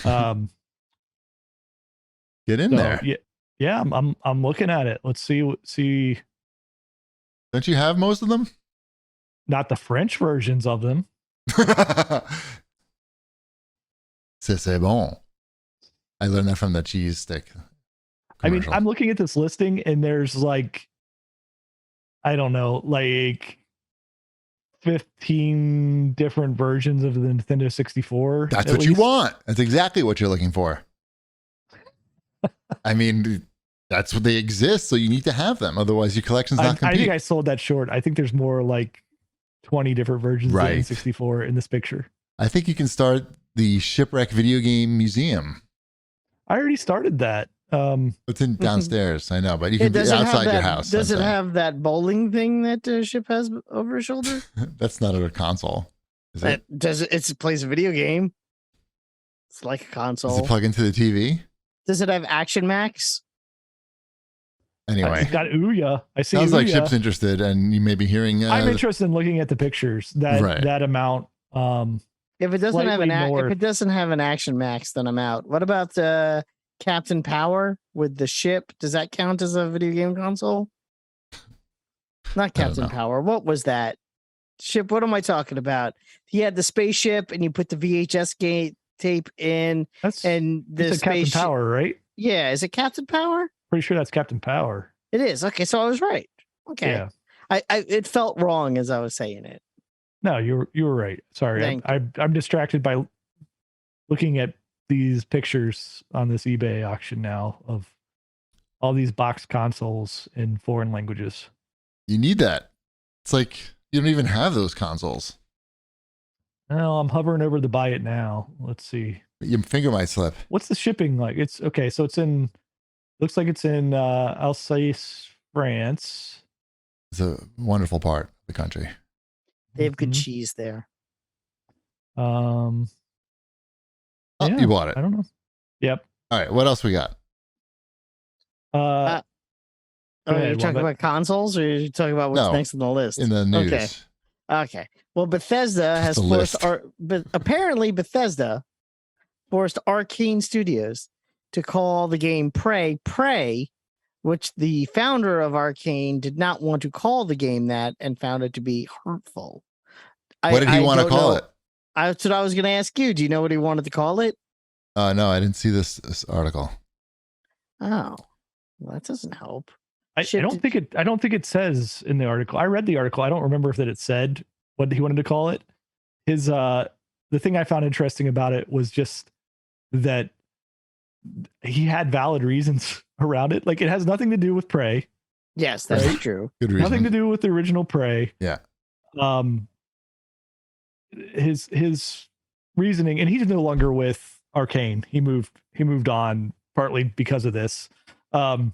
Get in there. Yeah, I'm looking at it. Let's see. Don't you have most of them? Not the French versions of them. C'est bon. I learned that from the cheese stick commercial. I mean, I'm looking at this listing and there's like, I don't know, like 15 different versions of the Nintendo 64. That's what you want. That's exactly what you're looking for. I mean, that's what they exist, so you need to have them. Otherwise, your collection's not complete. I think I sold that short. I think there's more like 20 different versions of the N64 in this picture. I think you can start the Shipwreck Video Game Museum. I already started that. It's in downstairs, I know, but you can be outside your house. Does it have that bowling thing that Ship has over his shoulder? That's not a console. Is it? It plays a video game. It's like a console. Does it plug into the TV? Does it have Action Max? Anyway, it's got Ouya. I see. Sounds like Ship's interested, and you may be hearing. I'm interested in looking at the pictures. That amount. If it doesn't have an Action Max, then I'm out. What about Captain Power with the ship? Does that count as a video game console? Not Captain Power. What was that? Ship, what am I talking about? He had the spaceship and you put the VHS tape in. And the Captain Power, right? Yeah. Is it Captain Power? Pretty sure that's Captain Power. It is. Okay. So I was right. Okay. Yeah. It felt wrong as I was saying it. No, you were right. Sorry. I'm distracted by looking at these pictures on this eBay auction now of all these boxed consoles in foreign languages. You need that. It's like you don't even have those consoles. Well, I'm hovering over the buy it now. Let's see. Your finger might slip. What's the shipping like? It's okay. So looks like it's in Alsace, France. It's a wonderful part of the country. They have good cheese there. You bought it. I don't know. Yep. All right. What else we got? Are you talking about consoles, or are you talking about what's next on the list? In the news. Okay. Well, Bethesda has apparently Bethesda forced Arcane Studios to call the game Prey, which the founder of Arcane did not want to call the game that and found it to be hurtful. What did he want to call it? That's what I was going to ask you. Do you know what he wanted to call it? No, I didn't see this article. Oh, well, that doesn't help. I don't think it says in the article. I read the article. I don't remember if it said what he wanted to call it. The thing I found interesting about it was just that he had valid reasons around it. Like, it has nothing to do with Prey. Yes, that's true. Good reason. Nothing to do with the original Prey. Yeah. His reasoning, and he's no longer with Arcane. He moved on partly because of this. And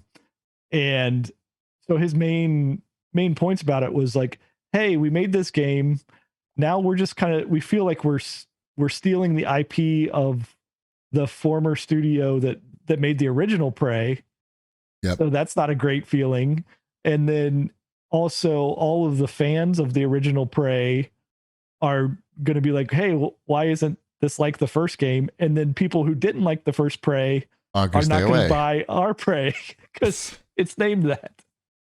so his main main points about it was like, hey, we made this game. Now we're just we feel like we're stealing the IP of the former studio that made the original Prey. Yep. So that's not a great feeling. And then also all of the fans of the original Prey are going to be like, hey, why isn't this like the first game? And then people who didn't like the first Prey are not going to buy our Prey because it's named that.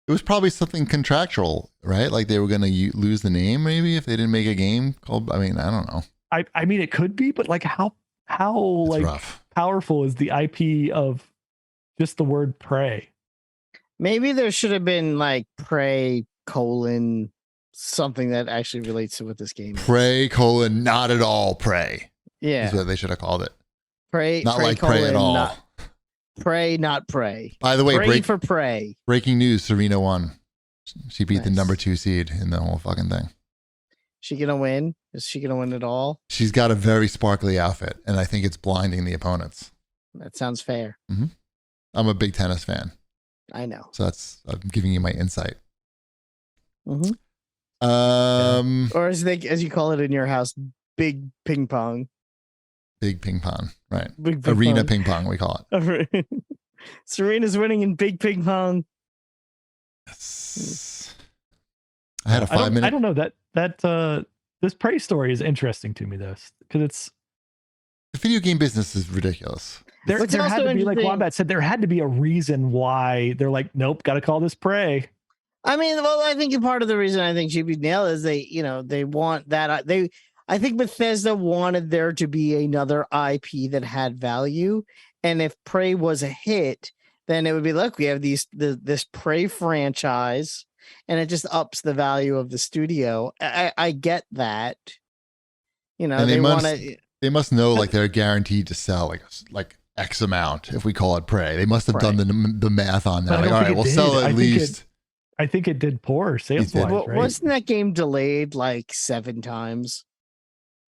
It was probably something contractual, right? Like they were going to lose the name maybe if they didn't make a game called, I mean, I don't know. I mean, it could be, but like how it's like rough. Powerful is the IP of just the word Prey? Maybe there should have been like Prey : something that actually relates to what this game is. Prey : not at all Prey. Yeah. Is what they should have called it. Prey, not like Prey at all. Prey, not Prey. By the way, Prey. Breaking news, Serena won. She beat the Nice. number 2 seed in the whole fucking thing. She gonna win? Is she gonna win it all? She's got a very sparkly outfit, and I think it's blinding the opponents. That sounds fair. Mm-hmm. I'm a big tennis fan. I know. So I'm giving you my insight. Mm-hmm. Or as you call it in your house, big ping pong. Big ping pong, right? Big ping Arena pong. ping pong, we call it. Serena's winning in big ping pong. Yes. I had a 5-minute. I don't know that this Prey story is interesting to me though, because the video game business is ridiculous. There had to be, like Wombat said, there had to be a reason why they're like, nope, got to call this Prey. I mean, well, I think part of the reason I think GB Nail is they want that. I think Bethesda wanted there to be another IP that had value. And if Prey was a hit, then it would be, look, we have this Prey franchise and it just ups the value of the studio. I get that. They must know like they're guaranteed to sell like X amount if we call it Prey. They must have done the math on that. Like, all right, we'll sell at least. I think it did poor sales wise. Right? Wasn't that game delayed like 7 times?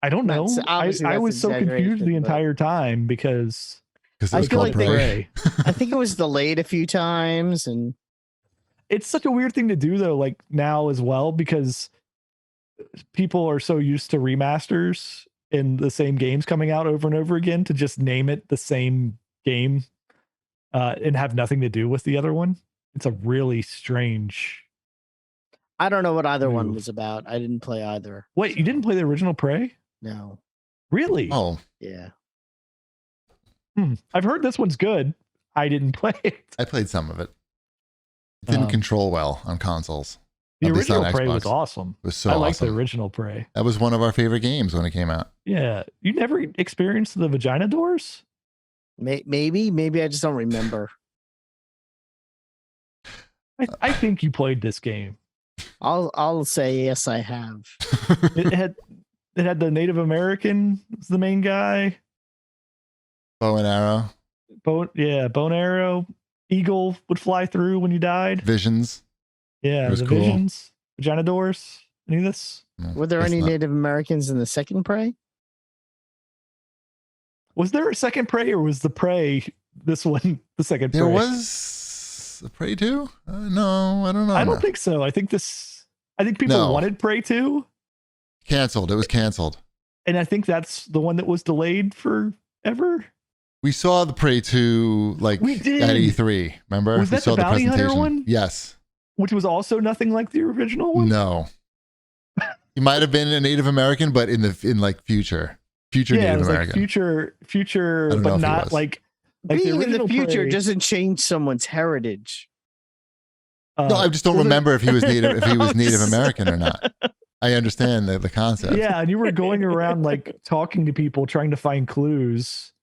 I don't know. I was so confused the entire time because I feel like Prey. I think it was delayed a few times, and it's such a weird thing to do though. Like now as well, because people are so used to remasters in the same games coming out over and over again to just name it the same game and have nothing to do with the other one. It's a really strange. I don't know what either one was about. I didn't play either. Wait, you didn't play the original Prey? No. Really? Oh. Yeah. I've heard this one's good. I didn't play it. I played some of it. It didn't control well on consoles. The original Prey was awesome. It was so I awesome. like the original Prey. That was one of our favorite games when it came out. Yeah. You never experienced the vagina doors? Maybe I just don't remember. I think you played this game. I'll say yes, I have. It had the Native American was the main guy. Bow and arrow. Bow and arrow. Eagle would fly through when you died. Visions. Yeah, the cool. Visions. Vagina doors. Any of this? No, were there any Native Americans in the second Prey? Was there a second Prey, or was the Prey this one the second Prey? There was a Prey 2? No, I don't know. I don't think so. I think people wanted Prey 2. Canceled. It was canceled. And I think that's the one that was delayed forever. We saw the Prey 2 at E3. Remember? Was that the Bounty Hunter one? Yes. Which was also nothing like the original one? No. He might have been a Native American, but in future Native American. Like future, but not like being in the future Prey doesn't change someone's heritage. No, I just don't remember if he was Native American or not. I understand the concept. Yeah, and you were going around like talking to people trying to find clues,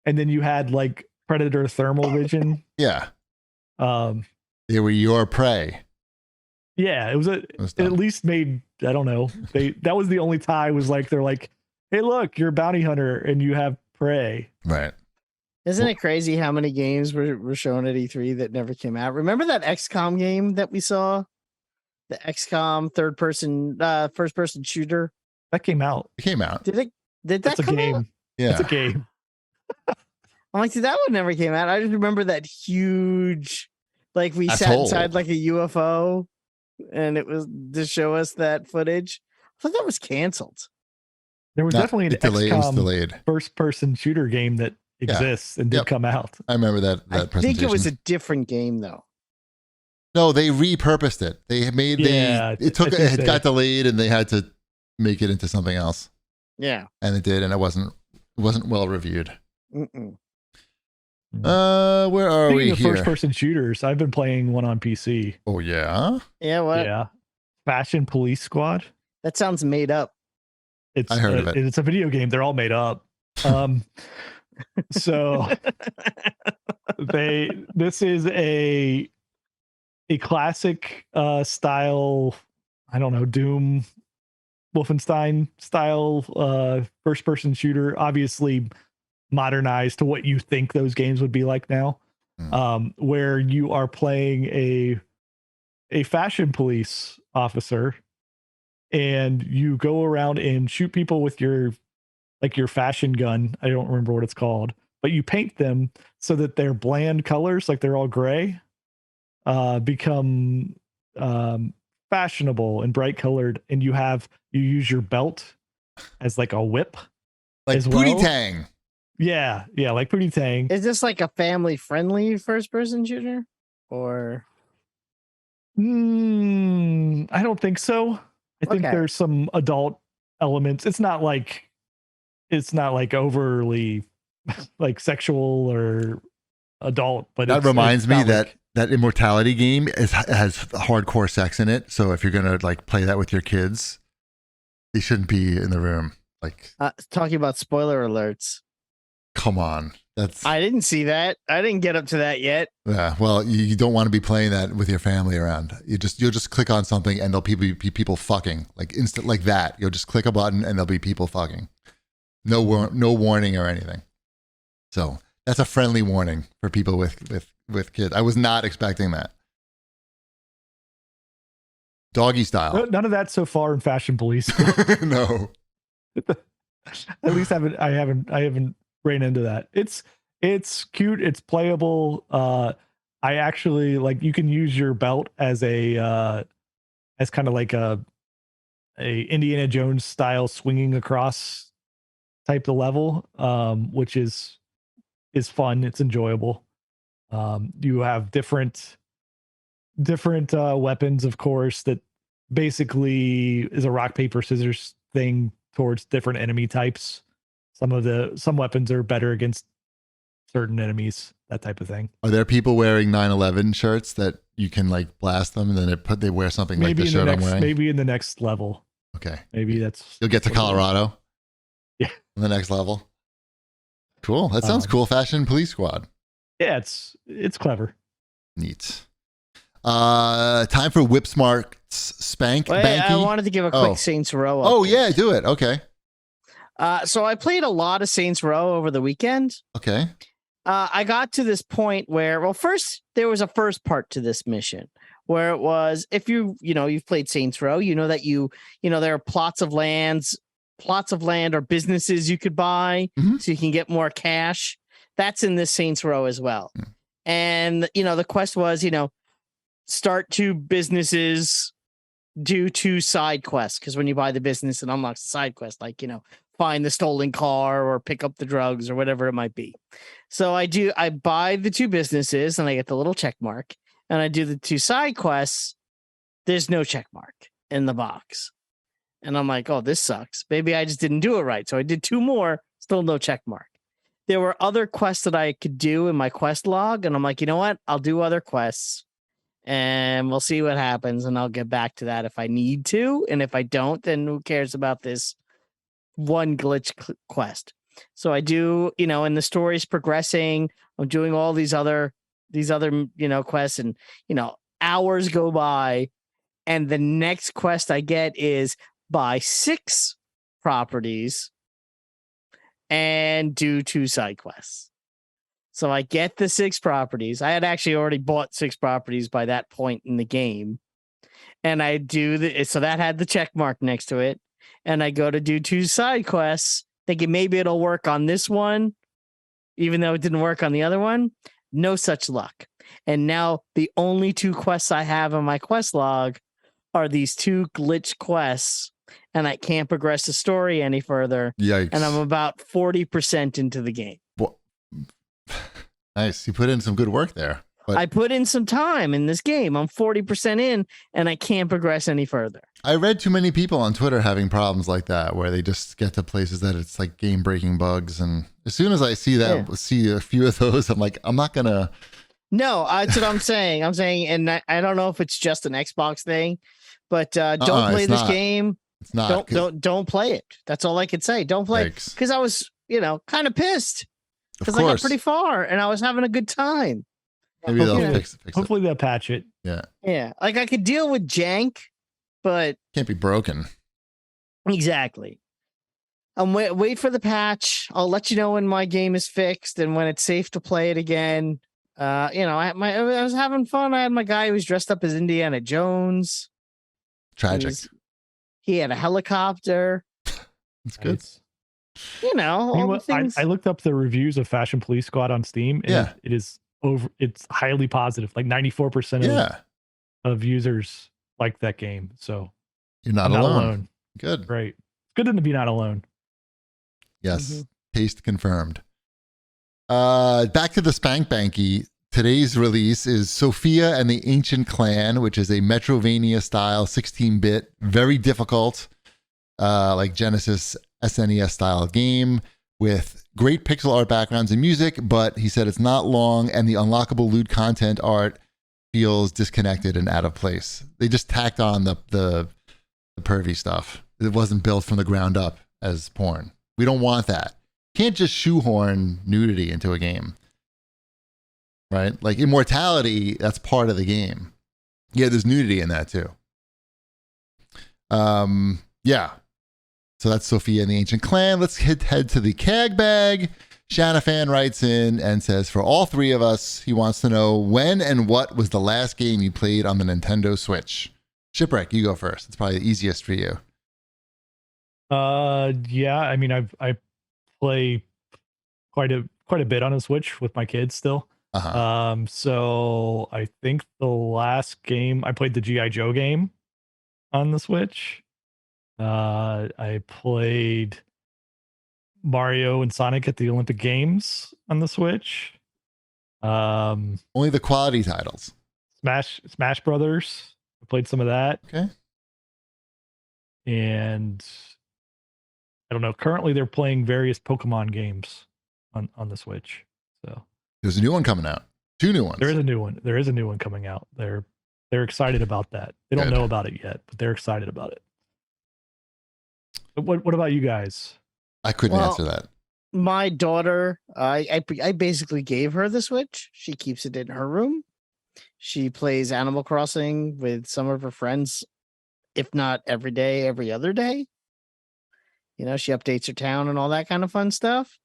and then you had like predator thermal vision. Yeah. They were your prey. Yeah, it at least made, I don't know. That was the only tie was like, they're like, hey, look, you're a bounty hunter and you have prey. Right. Isn't it crazy how many games were shown at E3 that never came out? Remember that XCOM game that we saw? The XCOM first person shooter? That came out. It came out. Did that come out? Yeah. It's a game. I'm like, that one never came out. I just remember that huge, like we sat inside like a UFO. and it was to show us that footage. I thought that was canceled. There was definitely an it was delayed. first-person shooter game that exists and did come out. I remember that presentation. I think it was a different game though. No, they repurposed it. They made it got delayed and they had to make it into something else. Yeah. And it did, and it wasn't well reviewed. Mm-mm. Where are we here? First-person shooters. I've been playing one on PC. Oh yeah? Yeah, what? Yeah. Fashion Police Squad. That sounds made up. I heard of it. It's a video game. They're all made up. So this is a classic style, I don't know, Doom, Wolfenstein style first person shooter, obviously modernized to what you think those games would be like now. Where you are playing a fashion police officer and you go around and shoot people with your fashion gun. I don't remember what it's called, but you paint them so that their bland colors, like they're all gray, become fashionable and bright colored, and you use your belt as like a whip, like as Pootie well. Tang. Yeah, like Pootie Tang. Is this like a family friendly first person shooter, or? I don't think so. I think there's some adult elements. It's not like overly like sexual or adult, but that reminds me that Immortality game has hardcore sex in it. So if you're gonna like play that with your kids, they shouldn't be in the room. Like talking about spoiler alerts. Come on, I didn't see that. I didn't get up to that yet. Yeah, well, you don't want to be playing that with your family around. You'll just click on something and there'll be people fucking like instant like that. You'll just click a button and there'll be people fucking. No warning or anything. So that's a friendly warning for people with kids. I was not expecting that. Doggy style. None of that so far in Fashion Police. No. At least I haven't ran into that. It's cute. It's playable. I actually like, you can use your belt as kind of like a Indiana Jones style swinging across type of level, which is fun. It's enjoyable. You have different weapons, of course, that basically is a rock paper scissors thing towards different enemy types. Some weapons are better against certain enemies, that type of thing. Are there people wearing 9/11 shirts that you can like blast them and then they wear something maybe like the shirt I'm wearing? Maybe in the next level. Okay. Maybe you'll get to Colorado. Yeah. On the next level. Cool. That sounds cool. Fashion Police Squad. Yeah, it's clever. Neat. Time for Whipsmart's Spank Banky. I wanted to give a quick Saints Row update. Oh yeah, do it. Okay. So I played a lot of Saints Row over the weekend. Okay. I got to this point where, well, first there was a first part to this mission where it was, if you've played Saints Row, you know that there are plots of land or businesses you could buy so you can get more cash. That's in this Saints Row as well. And, the quest was, start 2 businesses, do 2 side quests. Because when you buy the business, it unlocks the side quest, like, find the stolen car or pick up the drugs or whatever it might be. So I buy the 2 businesses and I get the little check mark, and I do the 2 side quests. There's no check mark in the box. And I'm like, oh, this sucks. Maybe I just didn't do it right. So I did 2 more, still no check mark. There were other quests that I could do in my quest log. And I'm like, you know what? I'll do other quests and we'll see what happens. And I'll get back to that if I need to. And if I don't, then who cares about this one glitch quest? So I do, and the story's progressing. I'm doing all these other, quests, and, hours go by. And the next quest I get is buy 6 properties and do 2 side quests. So I get the 6 properties. I had actually already bought 6 properties by that point in the game. And I do so that had the check mark next to it. And I go to do 2 side quests, thinking maybe it'll work on this one, even though it didn't work on the other one. No such luck. And now the only 2 quests I have on my quest log are these 2 glitch quests, and I can't progress the story any further. Yikes. And I'm about 40% into the game. Well, nice. You put in some good work there. But I put in some time in this game. I'm 40% in, and I can't progress any further. I read too many people on Twitter having problems like that, where they just get to places that it's like game-breaking bugs. And as soon as I see that, see a few of those, I'm like, I'm not going to. No, that's what I'm saying. I'm saying, and I don't know if it's just an Xbox thing, but don't play this game. It's not. Don't play it. That's all I could say. Don't play it. Because I was, kind of pissed. Because I got pretty far, and I was having a good time. Maybe they'll fix it. Hopefully they'll patch it. Yeah. Yeah. Like I could deal with jank, but can't be broken. Exactly. Wait for the patch. I'll let you know when my game is fixed and when it's safe to play it again. I was having fun. I had my guy who was dressed up as Indiana Jones. Tragic. He had a helicopter. That's good. All the things. I looked up the reviews of Fashion Police Squad on Steam. And it is it's highly positive. Like 94% of users like that game. So you're not alone. Good. Right. It's good to be not alone. Yes. Mm-hmm. Taste confirmed. Back to the Spank Banky. Today's release is Sophia and the Ancient Clan, which is a Metrovania style 16-bit, very difficult, like Genesis SNES style game with great pixel art backgrounds and music, but he said it's not long and the unlockable loot content art feels disconnected and out of place. They just tacked on the pervy stuff. It wasn't built from the ground up as porn. We don't want that. Can't just shoehorn nudity into a game, right? Like Immortality, that's part of the game. Yeah, there's nudity in that too. Yeah. So that's Sophia and the Ancient Clan. Let's head to the CAG bag. Shanafan writes in and says, for all 3 of us, he wants to know when and what was the last game you played on the Nintendo Switch. Shipwreck, you go first. It's probably the easiest for you. Yeah. I mean, I play quite a bit on a Switch with my kids still. So I think the last game I played the G.I. Joe game on the Switch. I played Mario and Sonic at the Olympic Games on the Switch. Only the quality titles. Smash Brothers. I played some of that. Okay. And I don't know. Currently, they're playing various Pokemon games on the Switch. So there's a new one coming out. 2 new ones. There is a new one. There is a new one coming out. They're excited about that. They don't know about it yet, but they're excited about it. But what about you guys? I couldn't answer that. My daughter, I basically gave her the Switch. She keeps it in her room. She plays Animal Crossing with some of her friends, if not every day, every other day. She updates her town and all that kind of fun stuff.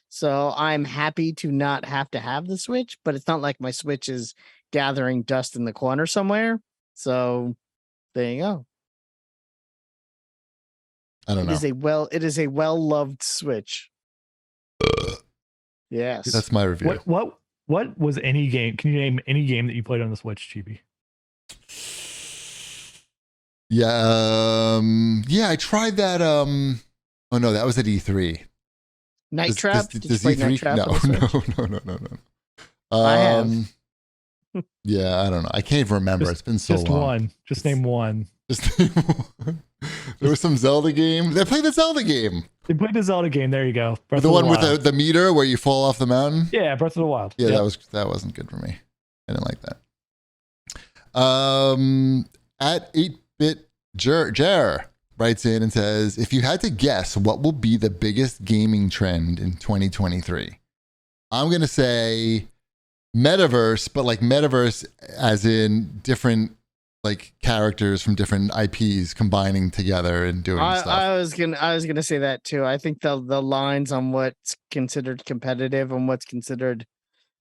So I'm happy to not have to have the Switch, but it's not like my Switch is gathering dust in the corner somewhere. So there you go. I don't know. It is a well-loved Switch. Yes. That's my review. What was any game? Can you name any game that you played on the Switch, Chibi? Yeah, I tried that. Oh no, that was at E3. Night Trap? Did you play Night Trap? No. I have. Yeah, I don't know. I can't even remember. It's been so long. Just name one. There was some Zelda game. They played the Zelda game. They played the Zelda game. There you go. The one with the meter where you fall off the mountain. Yeah, Breath of the Wild. Yeah, that wasn't good for me. I didn't like that. At 8-bit Jer writes in and says, if you had to guess what will be the biggest gaming trend in 2023, I'm gonna say metaverse, but like metaverse as in different like characters from different IPs combining together and doing stuff. I was gonna say that too. I think the lines on what's considered competitive and what's considered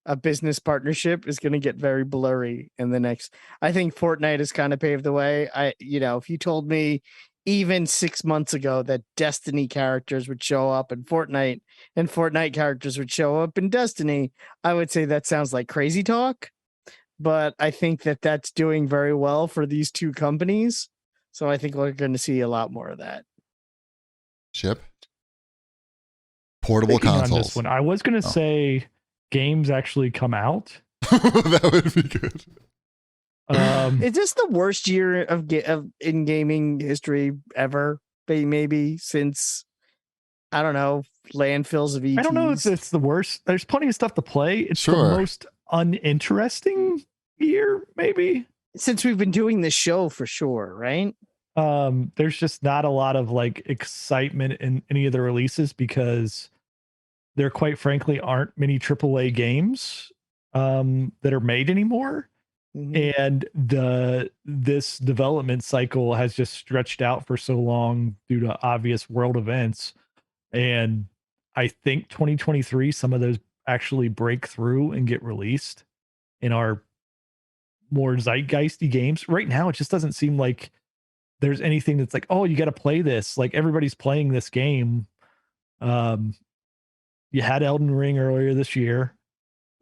a business partnership is gonna get very blurry in the next. I think Fortnite has kind of paved the way. If you told me even 6 months ago that Destiny characters would show up in Fortnite and Fortnite characters would show up in Destiny, I would say that sounds like crazy talk. But I think that that's doing very well for these 2 companies. So I think we're going to see a lot more of that. Ship. Portable Thinking consoles. On this one, I was going to say games actually come out. That would be good. Is this the worst year of in gaming history ever? Maybe since, I don't know, landfills of ETs. I don't know if it's the worst. There's plenty of stuff to play. It's the most uninteresting year, maybe. Since we've been doing this show for sure, right? There's just not a lot of like excitement in any of the releases because there quite frankly aren't many AAA games that are made anymore. Mm-hmm. And this development cycle has just stretched out for so long due to obvious world events. And I think 2023, some of those actually break through and get released in our more zeitgeisty games. Right now, it just doesn't seem like there's anything that's like, oh, you got to play this. Like everybody's playing this game. You had Elden Ring earlier this year.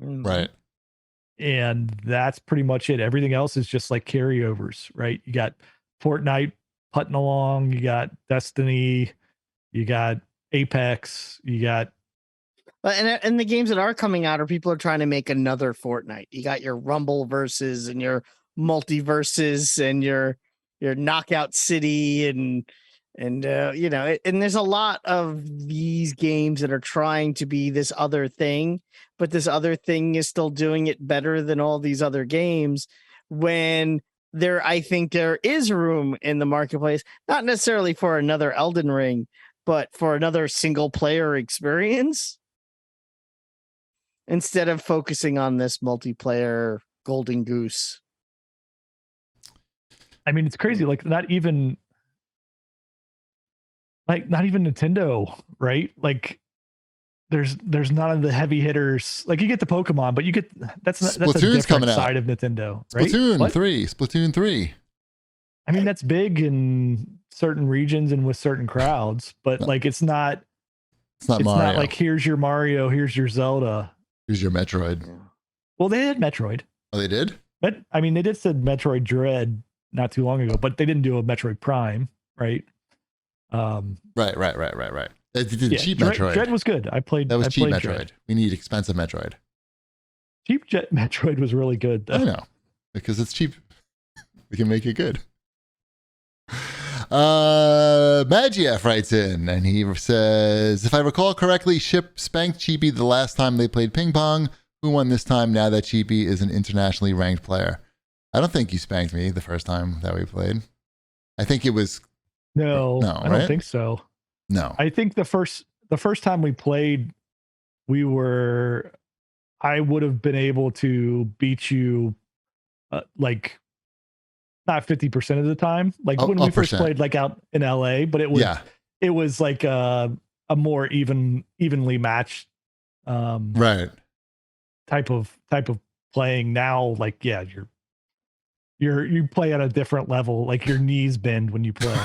Right. And that's pretty much it. Everything else is just like carryovers, right? You got Fortnite putting along, you got Destiny, you got Apex, you got. And the games that are coming out are people are trying to make another Fortnite. You got your Rumble versus and your multiverses and your Knockout City and and there's a lot of these games that are trying to be this other thing, but this other thing is still doing it better than all these other games. When I think there is room in the marketplace, not necessarily for another Elden Ring, but for another single player experience instead of focusing on this multiplayer golden goose. I mean, it's crazy. Like not even Nintendo, right? Like there's none of the heavy hitters. Like you get the Pokemon, but you get that's a different side of Nintendo, right? Splatoon 3. I mean, that's big in certain regions and with certain crowds, but like it's not Mario. Not like here's your Mario, here's your Zelda, here's your Metroid. Well, they had Metroid. Oh, they did? But I mean, they did said Metroid Dread not too long ago, but they didn't do a Metroid Prime, right? Right. They did cheap Metroid. Dread was good. That was cheap Metroid. Dread. We need expensive Metroid. Cheap Metroid was really good, though. I know. Because it's cheap. We can make it good. Magieff writes in and he says, if I recall correctly, Ship spanked Cheapy the last time they played ping pong. Who won this time now that Cheapy is an internationally ranked player? I don't think you spanked me the first time that we played. I think it was No, I don't think so. No. I think the first time we played, I would have been able to beat you like not 50% of the time. Like when we first played like out in LA, but it was like a more evenly matched right type of playing. Now like you play at a different level, like your knees bend when you play.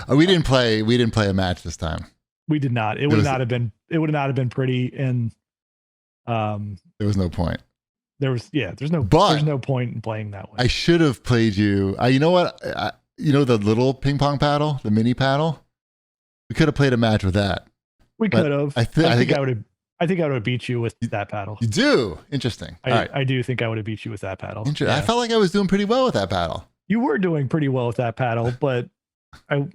We didn't play a match this time. We did not. It would not have been pretty, and there was no point. There's no point in playing that way. I should have played you. You know what? The little ping pong paddle, the mini paddle. We could have played a match with that. We could have. I think I would have beat you with that paddle. You do? Interesting. I do think I would have beat you with that paddle. Yeah. I felt like I was doing pretty well with that paddle. You were doing pretty well with that paddle, but I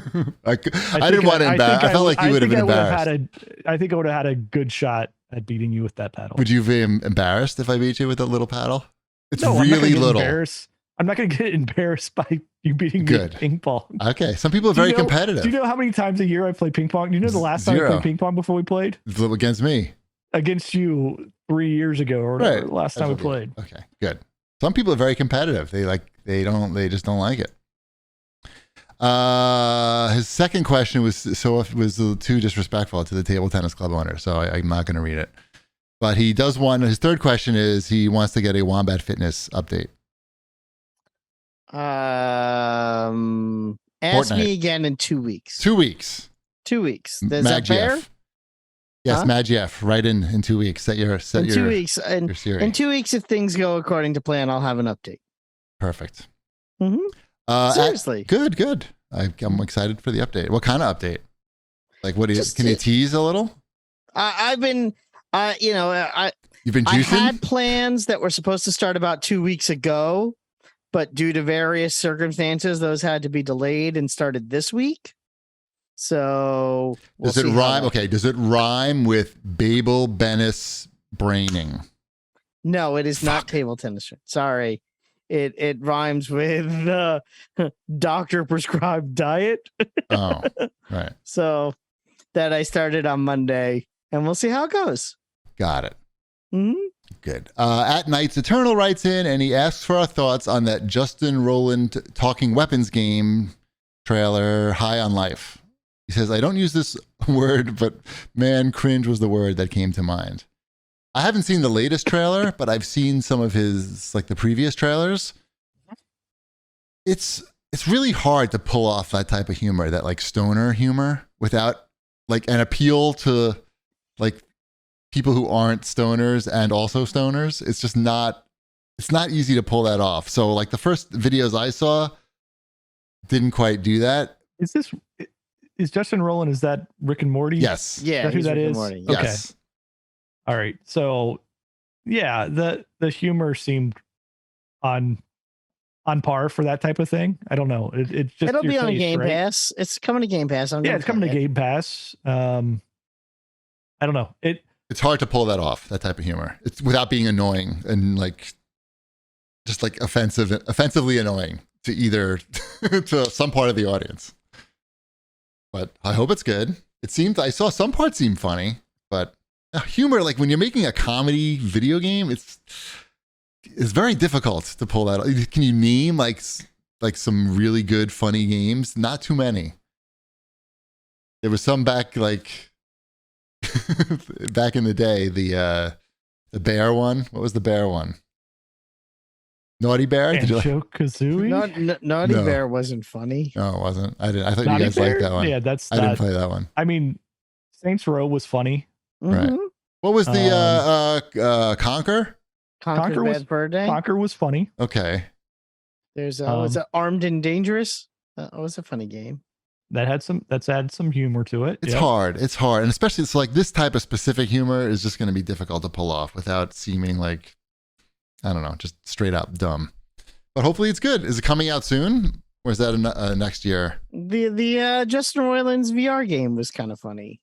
didn't want to embarrass. I felt like you would have been embarrassed. I think I would have had a good shot at beating you with that paddle. Would you be embarrassed if I beat you with a little paddle? It's really little. I'm not going to get embarrassed by you beating me at ping pong. Okay. Some people are very competitive. Do you know how many times a year I play ping pong? Do you know the last time I played ping pong before we played? Against me. Against you 3 years ago or whatever, last time we played. Okay, good. Some people are very competitive. They just don't like it. His second question was too disrespectful to the table tennis club owner, so I'm not going to read it. But he does want, his third question is he wants to get a Wombat Fitness update. Ask Fortnite. me again in 2 weeks. 2 weeks. 2 weeks. Is that fair? Yes, Magieff. Right in 2 weeks. Set your 2 weeks. In 2 weeks, if things go according to plan, I'll have an update. Perfect. Seriously. Good. I'm excited for the update. What kind of update? Like, what do you? Can you tease a little? I've been, You've been juicing? I had plans that were supposed to start about 2 weeks ago, but due to various circumstances, those had to be delayed and started this week. So does it rhyme? Okay. Does it rhyme with Babel Bennis braining? No, it is not table tennis. Sorry. It rhymes with doctor prescribed diet. Oh, right. So that I started on Monday, and we'll see how it goes. Got it. Mm-hmm. Good. At Nights Eternal writes in, and he asks for our thoughts on that Justin Roiland Talking Weapons game trailer, High on Life. He says, I don't use this word, but man, cringe was the word that came to mind. I haven't seen the latest trailer, but I've seen some of his, like the previous trailers. It's really hard to pull off that type of humor, that like stoner humor, without like an appeal to like people who aren't stoners and also stoners. It's just not, it's not easy to pull that off. So like the first videos I saw didn't quite do that. Is Justin Roiland, is that Rick and Morty? Yes. Yeah. Is that who that is? Morty. Okay. Yes. All right. So yeah, the humor seemed on par for that type of thing. I don't know. It's just it'll be on taste, Game right? Pass. It's coming to Game Pass. It's coming to Game Pass. I don't know. It's hard to pull that off, that type of humor. It's without being annoying and like just like offensively annoying to either to some part of the audience. But I hope it's good. I saw some parts seem funny, but humor, like when you're making a comedy video game, it's very difficult to pull that off. Can you name like some really good funny games? Not too many. There was some back like back in the day, the bear one. What was the bear one? Naughty Bear? Did you like? Kazooie? Naughty Bear wasn't funny. No, it wasn't. I didn't. I thought Naughty you guys Bear? liked that one. Yeah, I didn't play that one. I mean, Saints Row was funny. Right. Mm-hmm. What was the Conquer? Conquer was Bad Day. Conquer was funny. Okay. There's was it Armed and Dangerous? That was a funny game. That's had some humor to it. It's hard. It's hard. And especially it's like this type of specific humor is just going to be difficult to pull off without seeming like, I don't know, just straight up dumb. But hopefully it's good. Is it coming out soon? Or is that next year? The Justin Roiland's VR game was kind of funny.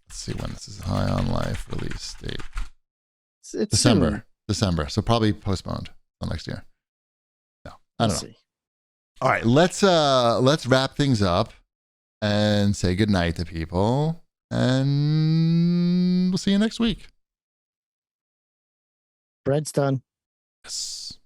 Let's see when this is. High on Life release date. It's December. soon. December. So probably postponed until next year. No, I don't know. See. All right, let's wrap things up and say goodnight to people. And we'll see you next week. Bread's done. Yes.